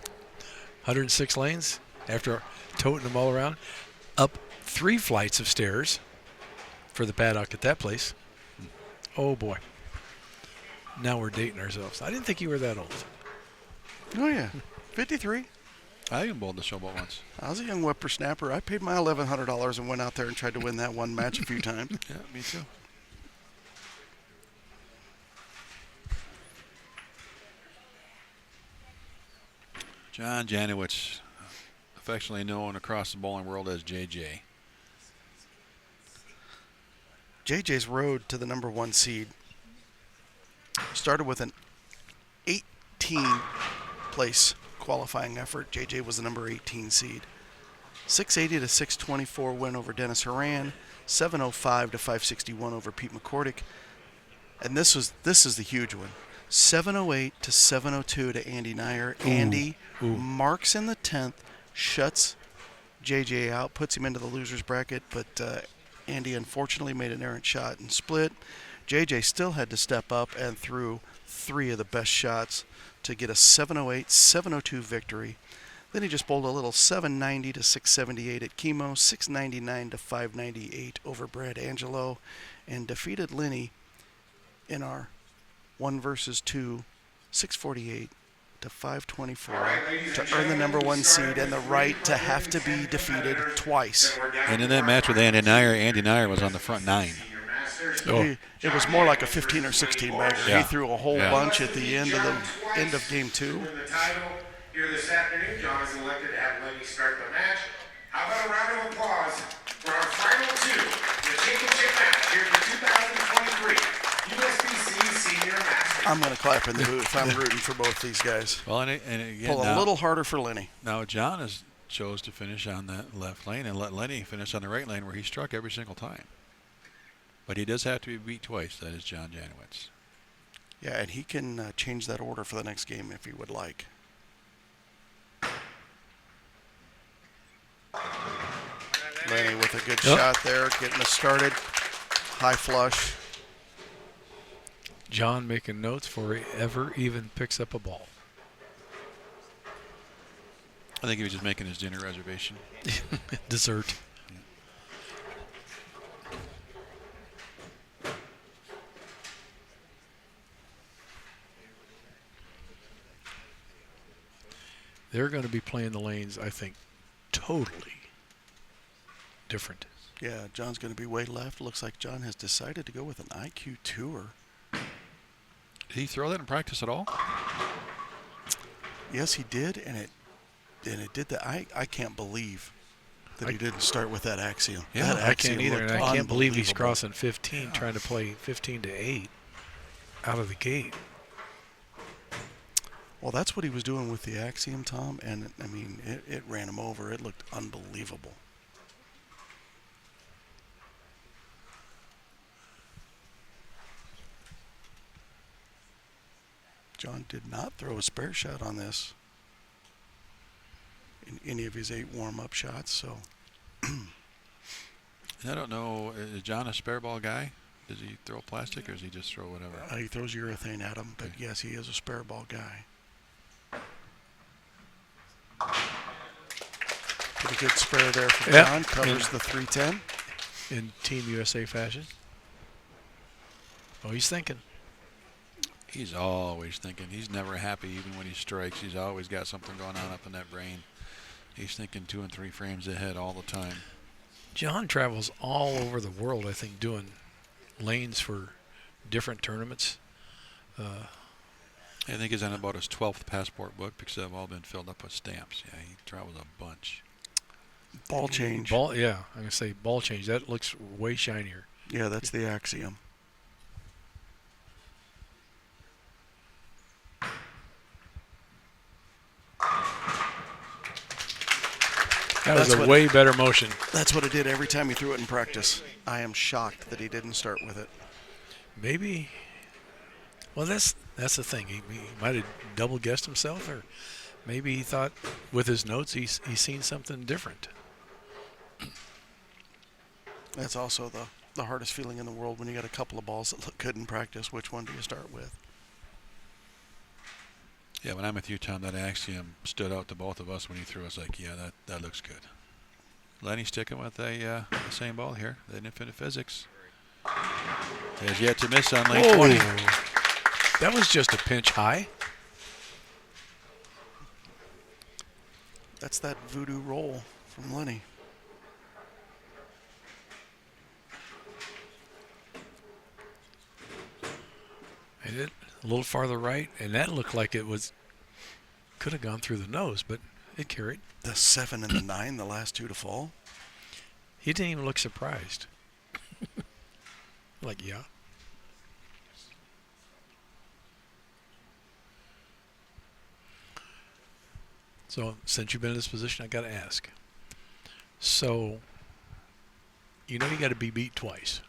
106 lanes after toting them all around. Up 3 flights of stairs for the paddock at that place. Oh, boy. Now we're dating ourselves. I didn't think you were that old. Oh, yeah. 53. I even bowled the showboat once. I was a young whippersnapper. I paid my $1,100 and went out there and tried to win that one match a few times. Yeah, me too. John Janowicz, affectionately known across the bowling world as JJ. JJ's road to the number 1 seed started with an 18 place qualifying effort. JJ was the number 18 seed. 680 to 624 win over Dennis Horan, 705 to 561 over Pete McCordick, and this is the huge one. 708 to 702 to Andy Nyer. Andy marks in the 10th, shuts JJ out, puts him into the loser's bracket, but Andy unfortunately made an errant shot and split. JJ still had to step up and threw 3 of the best shots to get a 708, 702 victory. Then he just bowled a little 790 to 678 at Chemo, 699 to 598 over Brad Angelo, and defeated Lennie in our 1 versus 2, 648 to 524 to earn the number 1 seed and the right to have to be defeated twice. And in that match with Andy Nyer was on the front 9. It was more like a 15 or 16 bagger. Yeah. He threw a whole bunch at the end of game 2. Win the title here this afternoon. John is elected to have Lennie start the match. How about a round of applause for our final 2, the championship match here for 2023 USBC Senior Masters. I'm going to clap in the booth. I'm rooting for both these guys. Well, and again, Pull a little harder for Lennie. Now John chose to finish on that left lane and let Lennie finish on the right lane where he struck every single time. But he does have to be beat twice. That is John Janowicz. Yeah, and he can change that order for the next game if he would like. Lennie with a good shot there, getting us started. High flush. John making notes before he ever even picks up a ball. I think he was just making his dinner reservation. Dessert. They're going to be playing the lanes, I think, totally different. Yeah, John's going to be way left. Looks like John has decided to go with an IQ tour. Did he throw that in practice at all? Yes, he did, and it did that. I can't believe that he didn't start with that axiom. Yeah, that I axiom can't either, and looked I can't believe he's unbelievable. crossing 15, trying to play 15 to 8 out of the gate. Well, that's what he was doing with the axiom, Tom, and I mean, it ran him over. It looked unbelievable. John did not throw a spare shot on this in any of his 8 warm-up shots, so. I don't know, is John a spare ball guy? Does he throw plastic or does he just throw whatever? He throws urethane at him, but yes, he is a spare ball guy. Pretty good spare there for John. Covers the 310. In Team USA fashion. Oh, he's thinking. He's always thinking. He's never happy even when he strikes. He's always got something going on up in that brain. He's thinking 2 and 3 frames ahead all the time. John travels all over the world, I think, doing lanes for different tournaments. I think he's on about his 12th passport book because they've all been filled up with stamps. Yeah, he travels a bunch. Ball change. Yeah, I'm going to say ball change. That looks way shinier. Yeah, that's the Axiom. That was a way better motion. That's what it did every time he threw it in practice. I am shocked that he didn't start with it. Maybe. Well, that's the thing. He might have double guessed himself, or maybe he thought with his notes he's seen something different. That's also the hardest feeling in the world when you got a couple of balls that look good in practice. Which one do you start with? Yeah, when I'm with you, Tom, that Axiom stood out to both of us when he threw us like, yeah, that looks good. Lennie sticking with the same ball here, the infinite physics. Has yet to miss on lane 20. That was just a pinch high. That's that voodoo roll from Lennie. I did a little farther right, and that looked like it could have gone through the nose, but it carried. The 7 and the 9, the last 2 to fall. He didn't even look surprised. Like, yeah. So, since you've been in this position, I got to ask. So, you know you got to be beat twice.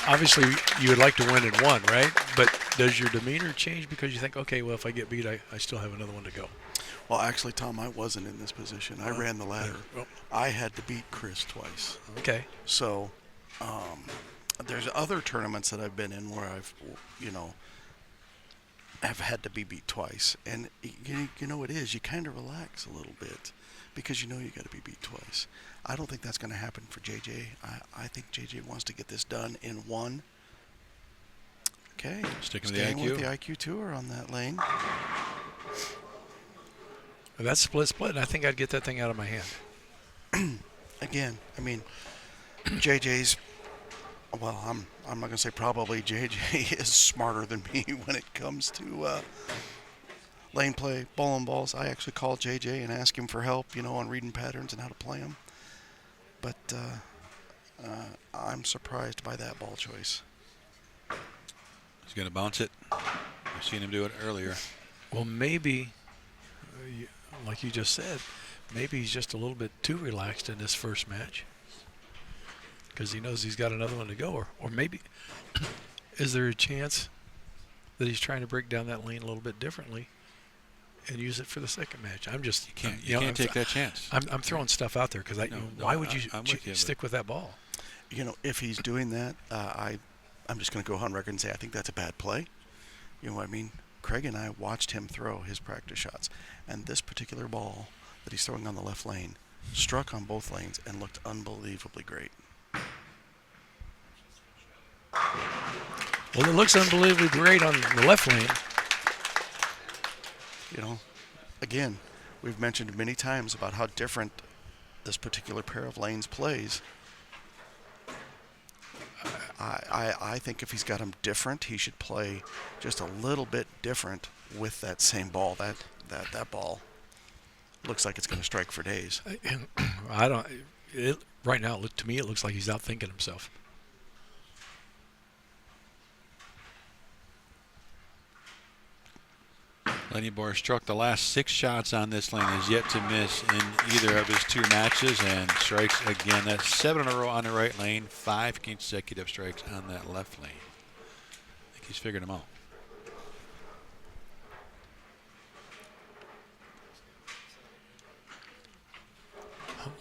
Obviously, you would like to win in one, right? But does your demeanor change because you think, okay, well, if I get beat, I still have another one to go? Well, actually, Tom, I wasn't in this position. I ran the ladder. I had to beat Chris twice. Okay. So, there's other tournaments that I've been in where I've, have had to be beat twice. And you know it is. You kind of relax a little bit because you know you got to be beat twice. I don't think that's going to happen for JJ. I think JJ wants to get this done in one. Okay. Sticking with the IQ. With the IQ tour on that lane. Well, that's split, and I think I'd get that thing out of my hand. Again, I mean, JJ's, well, I'm not going to say probably. JJ is smarter than me when it comes to lane play, bowling balls. I actually call JJ and ask him for help, on reading patterns and how to play them. But I'm surprised by that ball choice. He's going to bounce it. We've seen him do it earlier. Well, maybe, like you just said, maybe he's just a little bit too relaxed in this first match because he knows he's got another one to go. Or maybe, is there a chance that he's trying to break down that lane a little bit differently and use it for the second match? I'm just you can't take that chance. I'm throwing stuff out there because why would you stick with that ball? If he's doing that, I'm just going to go on record and say I think that's a bad play. You know what I mean? Craig and I watched him throw his practice shots, and this particular ball that he's throwing on the left lane struck on both lanes and looked unbelievably great. Well, it looks unbelievably great on the left lane. Again, we've mentioned many times about how different this particular pair of lanes plays. I think if he's got them different, he should play just a little bit different with that same ball. That ball looks like it's going to strike for days. Right now, to me, it looks like he's outthinking himself. Lennie Boresch struck the last 6 shots on this lane, has yet to miss in either of his 2 matches, and strikes again. That's 7 in a row on the right lane, 5 consecutive strikes on that left lane. I think he's figured them out.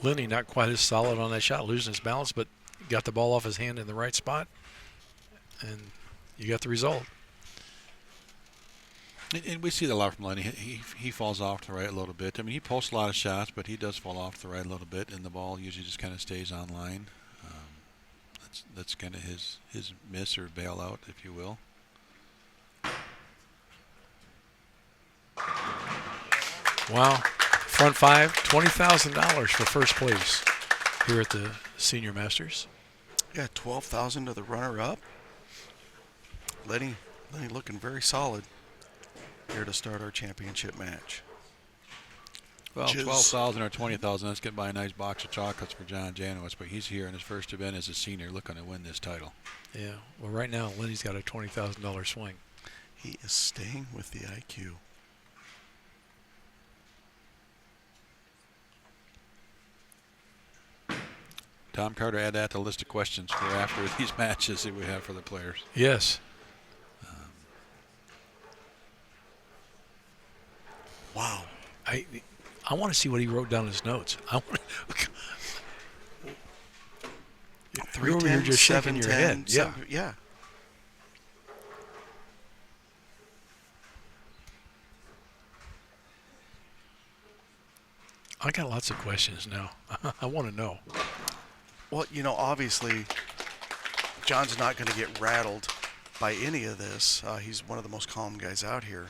Lennie not quite as solid on that shot, losing his balance, but got the ball off his hand in the right spot, and you got the result. And we see that a lot from Lennie. He falls off to the right a little bit. I mean, he posts a lot of shots, but he does fall off to the right a little bit, and the ball usually just kind of stays on line. That's kind of his miss or bailout, if you will. Wow. Front five, $20,000 for first place here at the Senior Masters. Yeah, $12,000 to the runner-up. Lennie looking very solid here to start our championship match. Well, 12,000 or 20,000. Let's get by a nice box of chocolates for John Janowicz, but he's here in his first event as a senior, looking to win this title. Yeah. Well, right now Lennie's got a $20,000 swing. He is staying with the IQ. Tom Carter, add that to the list of questions for after these matches that we have for the players. Yes. Wow. I want to see what he wrote down in his notes. I want. You're over here just shaking your head. Yeah. Yeah. I got lots of questions now. I want to know. Well, you know, obviously, John's not going to get rattled by any of this. He's one of the most calm guys out here.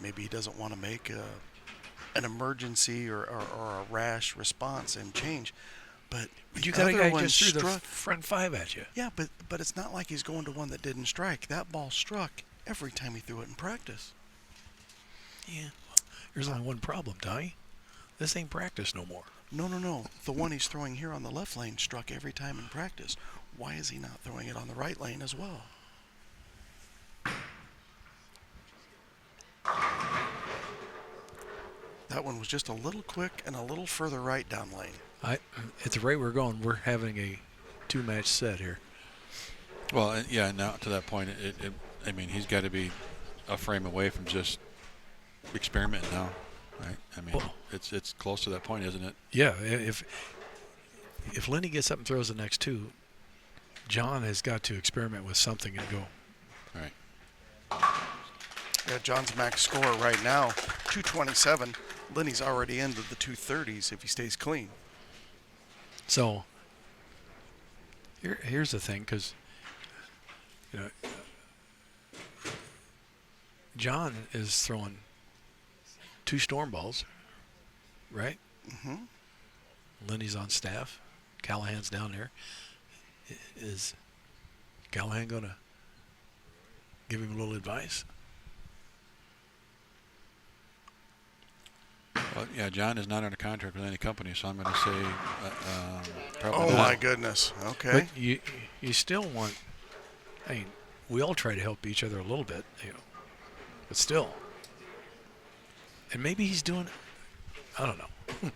Maybe he doesn't want to make an emergency or a rash response and change. But you got a guy just threw the front five at you. Yeah, but it's not like he's going to one that didn't strike. That ball struck every time he threw it in practice. Yeah. There's only one problem, Ty. This ain't practice no more. No. The one he's throwing here on the left lane struck every time in practice. Why is he not throwing it on the right lane as well? That one was just a little quick and a little further right down lane. At the rate we're going, we're having a two-match set here. Well, yeah, now to that point, I mean, he's got to be a frame away from just experimenting now, right? I mean, well, it's close to that point, isn't it? Yeah, if Lennie gets up and throws the next two, John has got to experiment with something and go. Right. Yeah, John's max score right now, 227. Lennie's already into the 230s if he stays clean. So here's the thing, because you know, John is throwing two storm balls, right? Mm-hmm. Lennie's on staff. Callahan's down there. Is Callahan going to give him a little advice? Well, yeah, John is not under contract with any company, so I'm going to say probably Oh, not. my goodness. Okay. But you still want, I mean, we all try to help each other a little bit, you know, but still. And maybe he's doing, I don't know.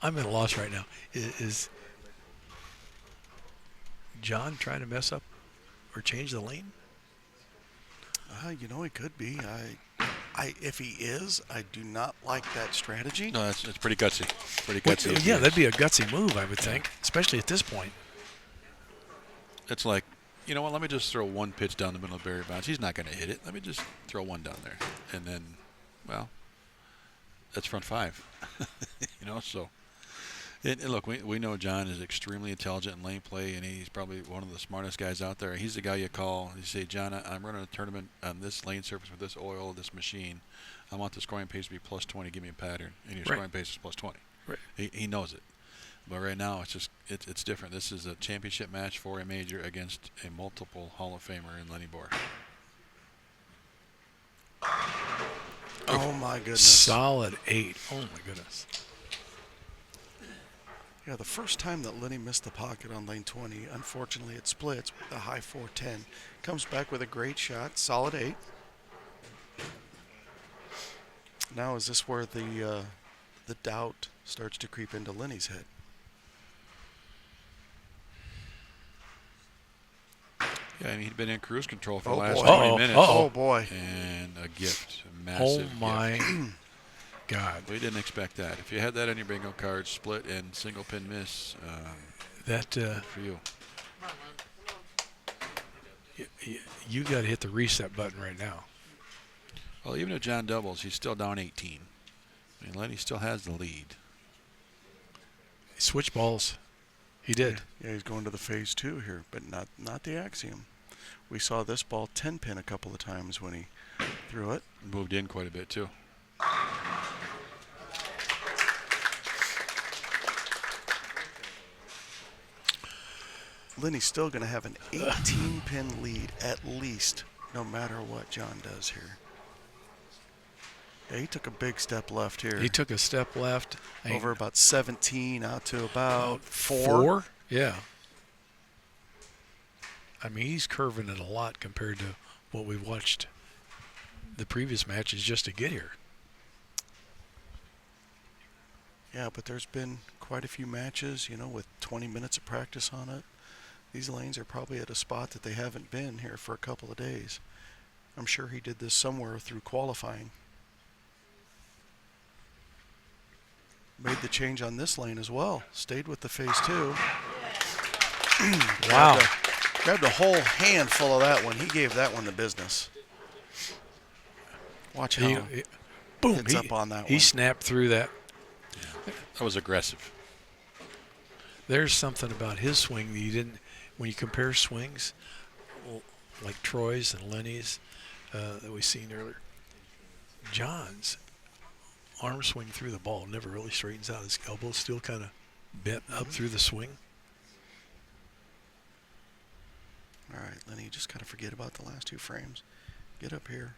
I'm at a loss right now. Is John trying to mess up or change the lane? You know, he could be. If he is, I do not like that strategy. No, it's pretty gutsy. Pretty gutsy. Yeah, that'd be a gutsy move, I would think, especially at this point. It's like, you know what, let me just throw one pitch down the middle of Barry Bonds. He's not going to hit it. Let me just throw one down there. And then, well, that's front five. You know, so. And look, we know John is extremely intelligent in lane play, and he's probably one of the smartest guys out there. He's the guy you call. You say, John, I'm running a tournament on this lane surface with this oil, this machine. I want the scoring pace to be plus 20. Give me a pattern. And your scoring pace is plus 20. Right. He knows it. But right now, it's different. This is a championship match for a major against a multiple Hall of Famer in Lennie Boresch. Oh, my goodness. Solid 8. Oh, my goodness. Yeah, the first time that Lennie missed the pocket on lane 20, unfortunately it splits with a high 410. Comes back with a great shot, solid 8. Now is this where the doubt starts to creep into Lennie's head? Yeah, I mean, he'd been in cruise control for Oh, the last boy. 20 minutes. Oh, boy. And a gift, a Oh massive my gift. God. We didn't expect that. If you had that on your bingo card, split and single pin miss, That for you. you got to hit the reset button right now. Well, even if John doubles, he's still down 18. I mean, Lennie still has the lead. Switch balls. He did. Yeah, he's going to the phase 2 here, but not the axiom. We saw this ball 10 pin a couple of times when he threw it. Moved in quite a bit, too. Lennie's still going to have an 18-pin lead at least, no matter what John does here. Yeah, he took a big step left here. He took a step left. Over about 17 out to about 4. 4? Yeah. I mean, he's curving it a lot compared to what we've watched the previous matches just to get here. Yeah, but there's been quite a few matches, you know, with 20 minutes of practice on it. These lanes are probably at a spot that they haven't been here for a couple of days. I'm sure he did this somewhere through qualifying. Made the change on this lane as well. Stayed with the phase 2. Wow. Grabbed a whole handful of that one. He gave that one the business. Watch how boom, hits up on that he one. snapped through that. That was aggressive. There's something about his swing that you didn't, when you compare swings, like Troy's and Lennie's that we seen earlier. John's arm swing through the ball never really straightens out. His elbow's still kind of bent up through the swing. All right, Lennie, you just got to forget about the last 2 frames. Get up here.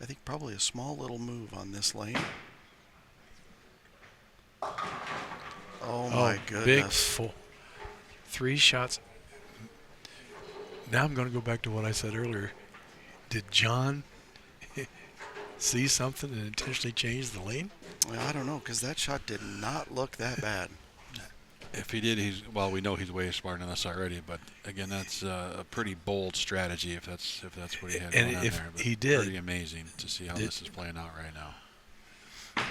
I think probably a small little move on this lane. Oh my goodness. Big full. 3 shots. Now I'm going to go back to what I said earlier. Did John see something and intentionally change the lane? Well, I don't know, because that shot did not look that bad. If he did, we know he's way smarter than us already. But again, that's a pretty bold strategy if that's what he had And going on if there. But he did, pretty amazing to see how this is playing out right now.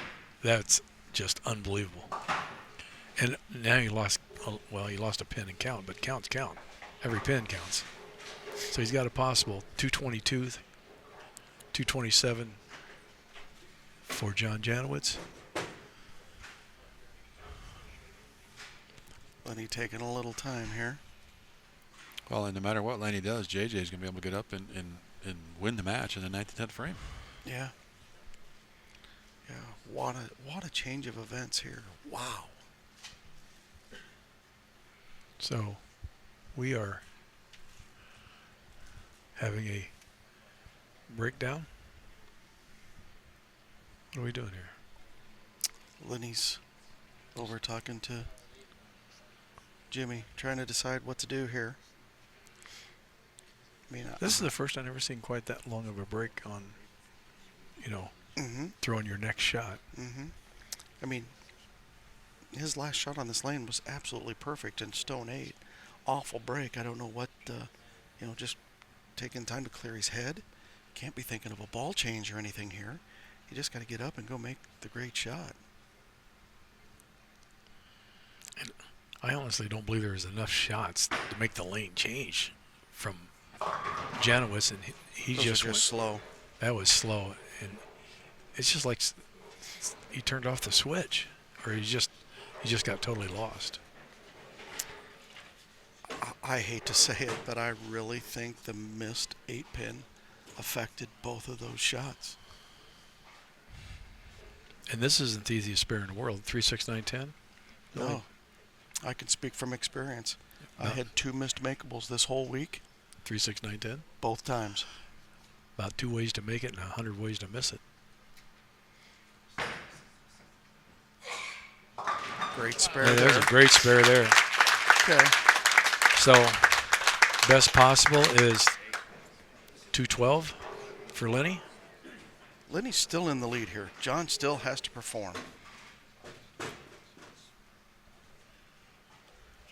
That's just unbelievable. And now he lost. Well, he lost a pin and count, but counts count. Every pin counts. So he's got a possible 222, 227 for John Janowicz. Lennie taking a little time here. Well, and no matter what Lennie does, JJ is going to be able to get up and win the match in the 9th and 10th frame. Yeah. Yeah, what a change of events here. Wow. So we are having a breakdown. What are we doing here? Lennie's over talking to Jimmy, trying to decide what to do here. I mean, This is the first I've ever seen quite that long of a break on, throwing your next shot. I mean, his last shot on this lane was absolutely perfect in stone 8. Awful break. I don't know what, just taking time to clear his head. Can't be thinking of a ball change or anything here. You just got to get up and go make the great shot. And I honestly don't believe there was enough shots to make the lane change from Janowicz, and he Those just are went slow. That was slow, and it's just like he turned off the switch, or he just got totally lost. I hate to say it, but I really think the missed 8-pin affected both of those shots. And this isn't the easiest spare in the world. 3, 6, 9, 10. No, I can speak from experience. No. I had 2 missed makeables this whole week, 3, 6, 9, 10. both times. About 2 ways to make it and 100 ways to miss it. Great spare Yeah, there. there's a great spare there. Okay. So, best possible is 212 for Lennie. Lennie's still in the lead here. John still has to perform.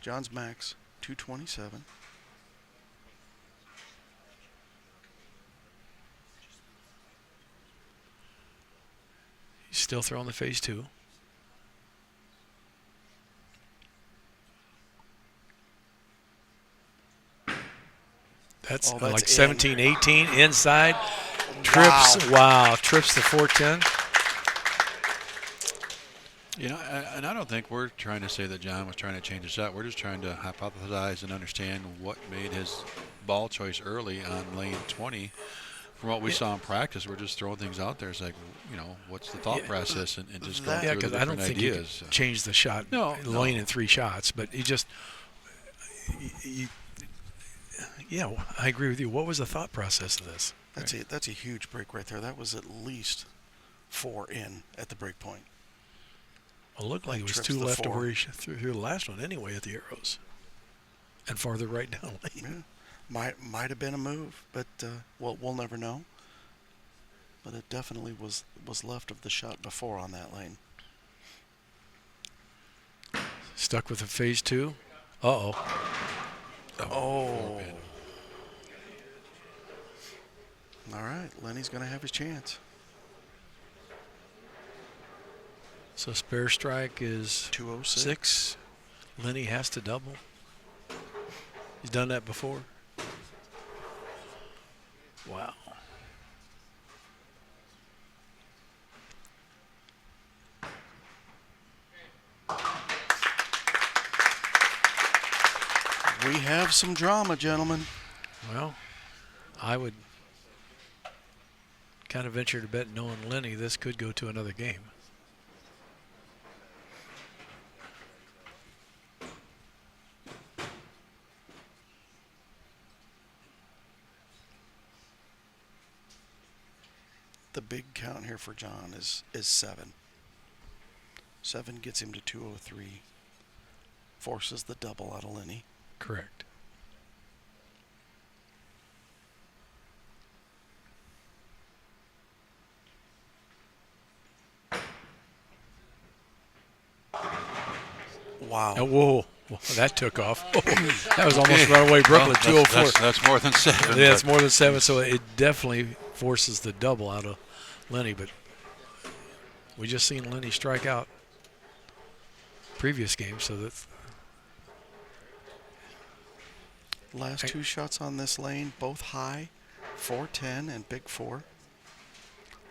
John's max, 227. Still throwing the phase 2. That's That's like in. 17, 18 inside. Trips. Wow. Trips the 410. You know, and I don't think we're trying to say that John was trying to change his shot. We're just trying to hypothesize and understand what made his ball choice early on lane 20. From what we saw in practice, we're just throwing things out there. It's like, you know, what's the thought process and just going Yeah, through the because I don't different think ideas. he changed the shot lane in 3 shots, but he just yeah, I agree with you. What was the thought process of this? That's a huge break right there. That was at least 4 in at the break point. Well, it looked like it was trips 2 the left of 4. where he threw the last one anyway at the arrows. And farther right down lane. Yeah. Might have been a move, but we'll never know. But it definitely was left of the shot before on that lane. Stuck with a phase 2. Uh-oh. Oh. All right, Lenny's going to have his chance. So spare strike is 206. Lennie has to double. He's done that before. Wow. We have some drama, gentlemen. Well, I would kind of venture to bet, knowing Lennie, this could go to another game. The big count here for John is 7. 7 gets him to 203. Forces the double out of Lennie. Correct. Wow. Oh, whoa. Well, that took off. Oh, that was almost runaway Brooklyn, Well, 204. that's more than 7. Yeah, it's more than 7, so it definitely forces the double out of Lennie. But we just seen Lennie strike out previous game, so that's Last 2 shots on this lane, both high, 410 and big 4.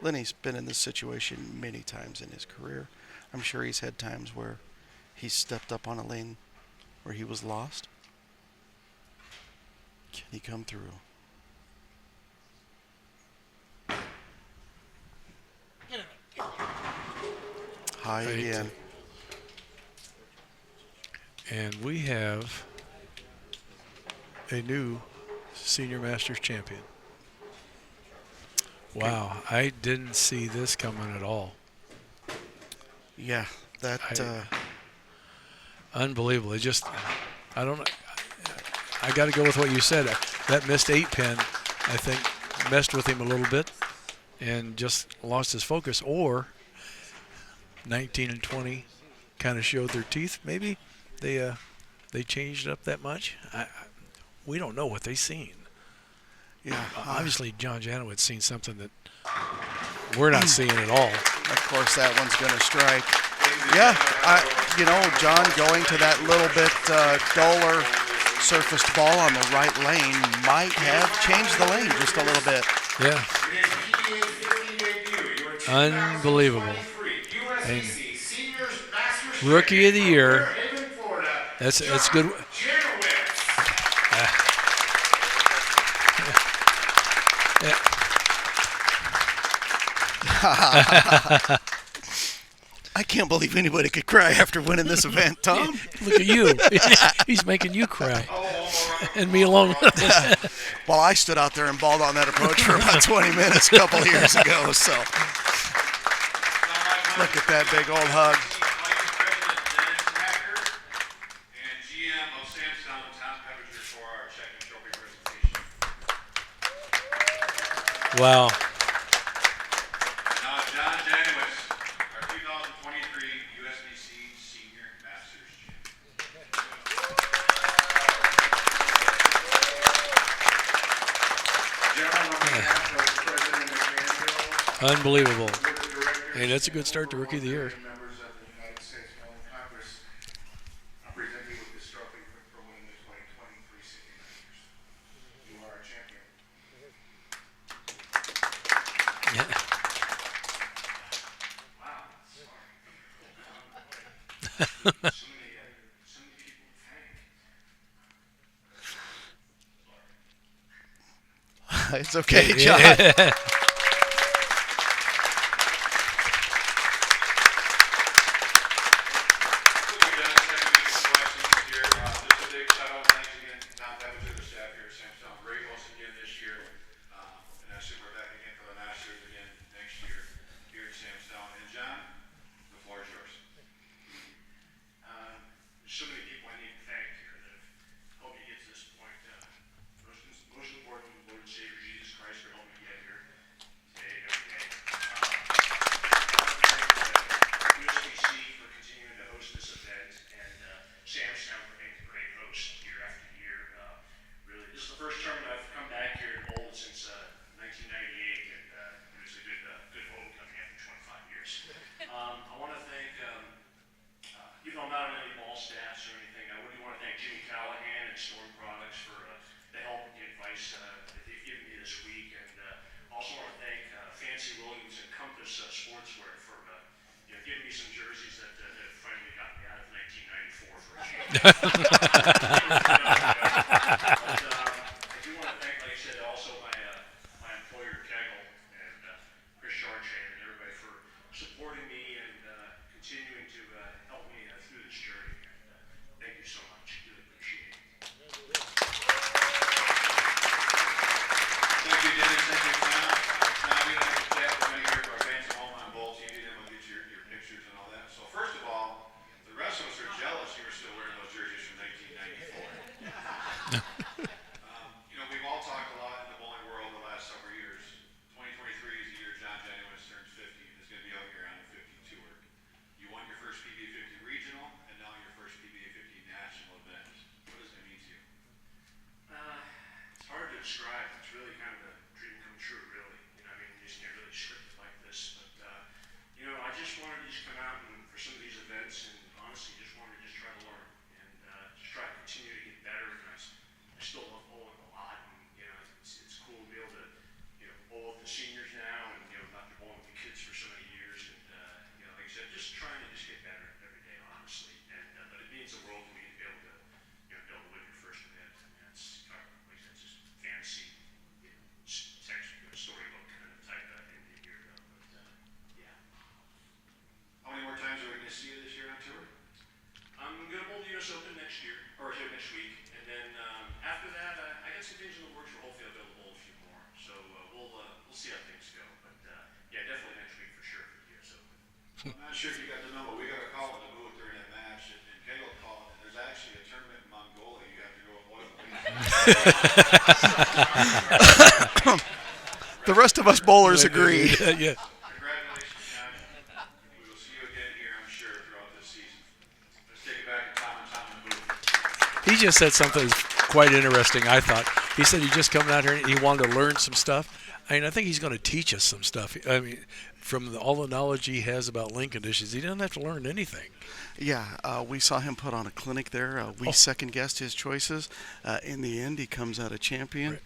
Lennie's been in this situation many times in his career. I'm sure he's had times where he's stepped up on a lane where he was lost. Can he come through? High again. And we have a new Senior Masters champion. Wow, I didn't see this coming at all. Yeah, that Unbelievable. It just, I don't know. I got to go with what you said. That missed 8 pin, I think, messed with him a little bit and just lost his focus. Or 19 and 20 kind of showed their teeth. Maybe they changed it up that much. We don't know what they've seen. yeah. Obviously, John Janowicz seen something that we're not seeing at all. Of course, that one's going to strike. Yeah, John going to that little bit duller surfaced ball on the right lane might have changed the lane just a little bit. Yeah. Unbelievable. And Rookie of the Year. That's good. I can't believe anybody could cry after winning this event, Tom. Look at you. He's making you cry. And me along with it. Well, I stood out there and balled on that approach for about 20 minutes a couple of years ago, so. Look at that big old hug. Wow. Now, John Janowicz, our 2023 USBC Senior Masters champion. Gentlemen, on behalf of President Angelo, Unbelievable. Board of Directors, Hey, that's a good start to Rookie of the Year. Members of the United States Bowling Congress, I present you with this trophy for winning the 2023 City Masters. You are our champion. Wow, sorry. So many people to thank. It's okay, John. So many people I need to thank here that have helped me get to this point. Most important, Lord and Savior Jesus Christ for helping me get here today, every day. I want to thank USBC for continuing to host this event, and Samstown for being a great host year after year. Really, this is the first term that I've come back here and bowled since 1998, and it was a good vote coming after 25 years. I want to thank. Even though I'm not on any ball staffs or anything, I really want to thank Jimmy Callahan and Storm Products for the help and the advice that they've given me this week, and also want to thank Fancy Williams and Compass Sportswear for giving me some jerseys that finally got me out of 1994 for a change. But I do want to thank, like I said, also my employer Kegel and Chris Charchet and everybody for supporting me and continuing to help me through this journey. And, thank you so much. Really appreciate it. Thank you, Dennis. Thank you, Tom. Now we don't have to chat for many here for our fans at home on Bowl TV. Then we'll get your pictures and all that. So first of all, the rest of us are jealous you were still wearing those jerseys from 1994. We've all talked a lot in the bowling world the last several years. 2023 is the year John Janowicz turns 50 and is going to be out here on the 50 tour. You won your first PBA 50 regional and now your first PBA 50 national event. What does it mean to you? It's hard to describe. It's really kind of a dream come true, really. You just can't really script it like this. But, I just wanted to just come out and for some of these events and honestly just wanted to just try to learn and just try to continue to get better. And I still love bowling a lot. And, it's cool to be able to, bowl with the seniors now and, after bowling with the kids for so many years. And, like I said, just trying to just get better every day, honestly. And, but it means the world to me to be able to, be able to win your first event. And that's, like I said, just fantasy, storybook kind of type of end of the year, though. But, yeah. How many more times are we going to see you this year on tour? I'm going to bowl the US Open next year, or next week. And then after that, I got some things in the works for hopefully I'll be able to bowl a few more. So we'll see how things go. But yeah, definitely next week for sure for the US Open. I'm not sure if you got the number. We got a call in the booth during that match, and Kegel called, and there's actually a tournament in Mongolia. You have to go with oil. The rest of us bowlers agree. Yeah. Congratulations, John. We will see you again here, I'm sure, throughout this season. Let's take it back to Tom in the booth. He just said something quite interesting, I thought. He said he just coming out here and he wanted to learn some stuff. I think he's going to teach us some stuff. From all the knowledge he has about link conditions, he doesn't have to learn anything. Yeah, we saw him put on a clinic there. We second-guessed his choices. In the end, he comes out a champion.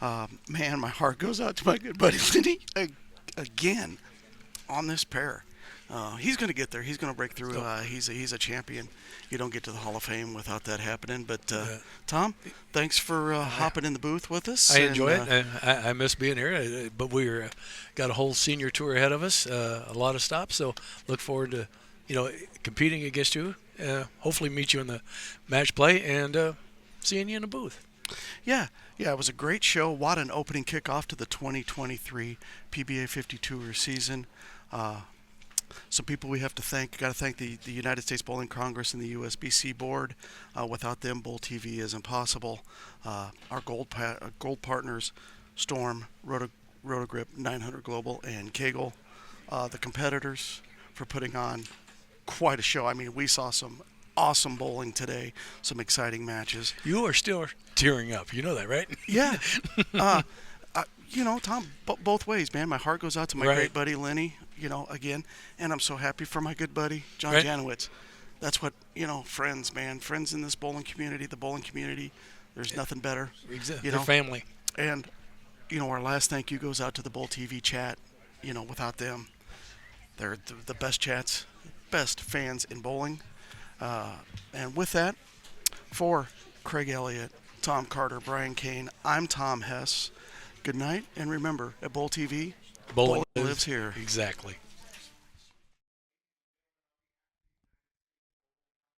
Right. Man, my heart goes out to my good buddy Lennie again on this pair. He's going to get there. He's going to break through. He's a champion. You don't get to the Hall of Fame without that happening. But, Tom, thanks for hopping in the booth with us. I enjoy it. I miss being here. But we got a whole senior tour ahead of us, a lot of stops. So look forward to, competing against you. Hopefully meet you in the match play and seeing you in the booth. Yeah, it was a great show. What an opening kickoff to the 2023 PBA 50 Tour season. Some people we have to thank. Got to thank the United States Bowling Congress and the USBC board. Without them, Bowl TV isn't possible. Our gold partners, Storm, Rotogrip, 900 Global, and Kegel. The competitors for putting on quite a show. We saw some awesome bowling today, some exciting matches. You are still tearing up. You know that, right? Yeah. Tom, both ways, man. My heart goes out to my great buddy Lennie. again. And I'm so happy for my good buddy, John Right. Janowicz. That's what, friends, man. Friends in this bowling community, the bowling community. There's nothing better. They're family. And, our last thank you goes out to the Bowl TV chat. Without them, they're the best chats, best fans in bowling. And with that, for Craig Elliott, Tom Carter, Brian Kane, I'm Tom Hess. Good night, and remember, at Bowl TV, Bowling lives here. Exactly.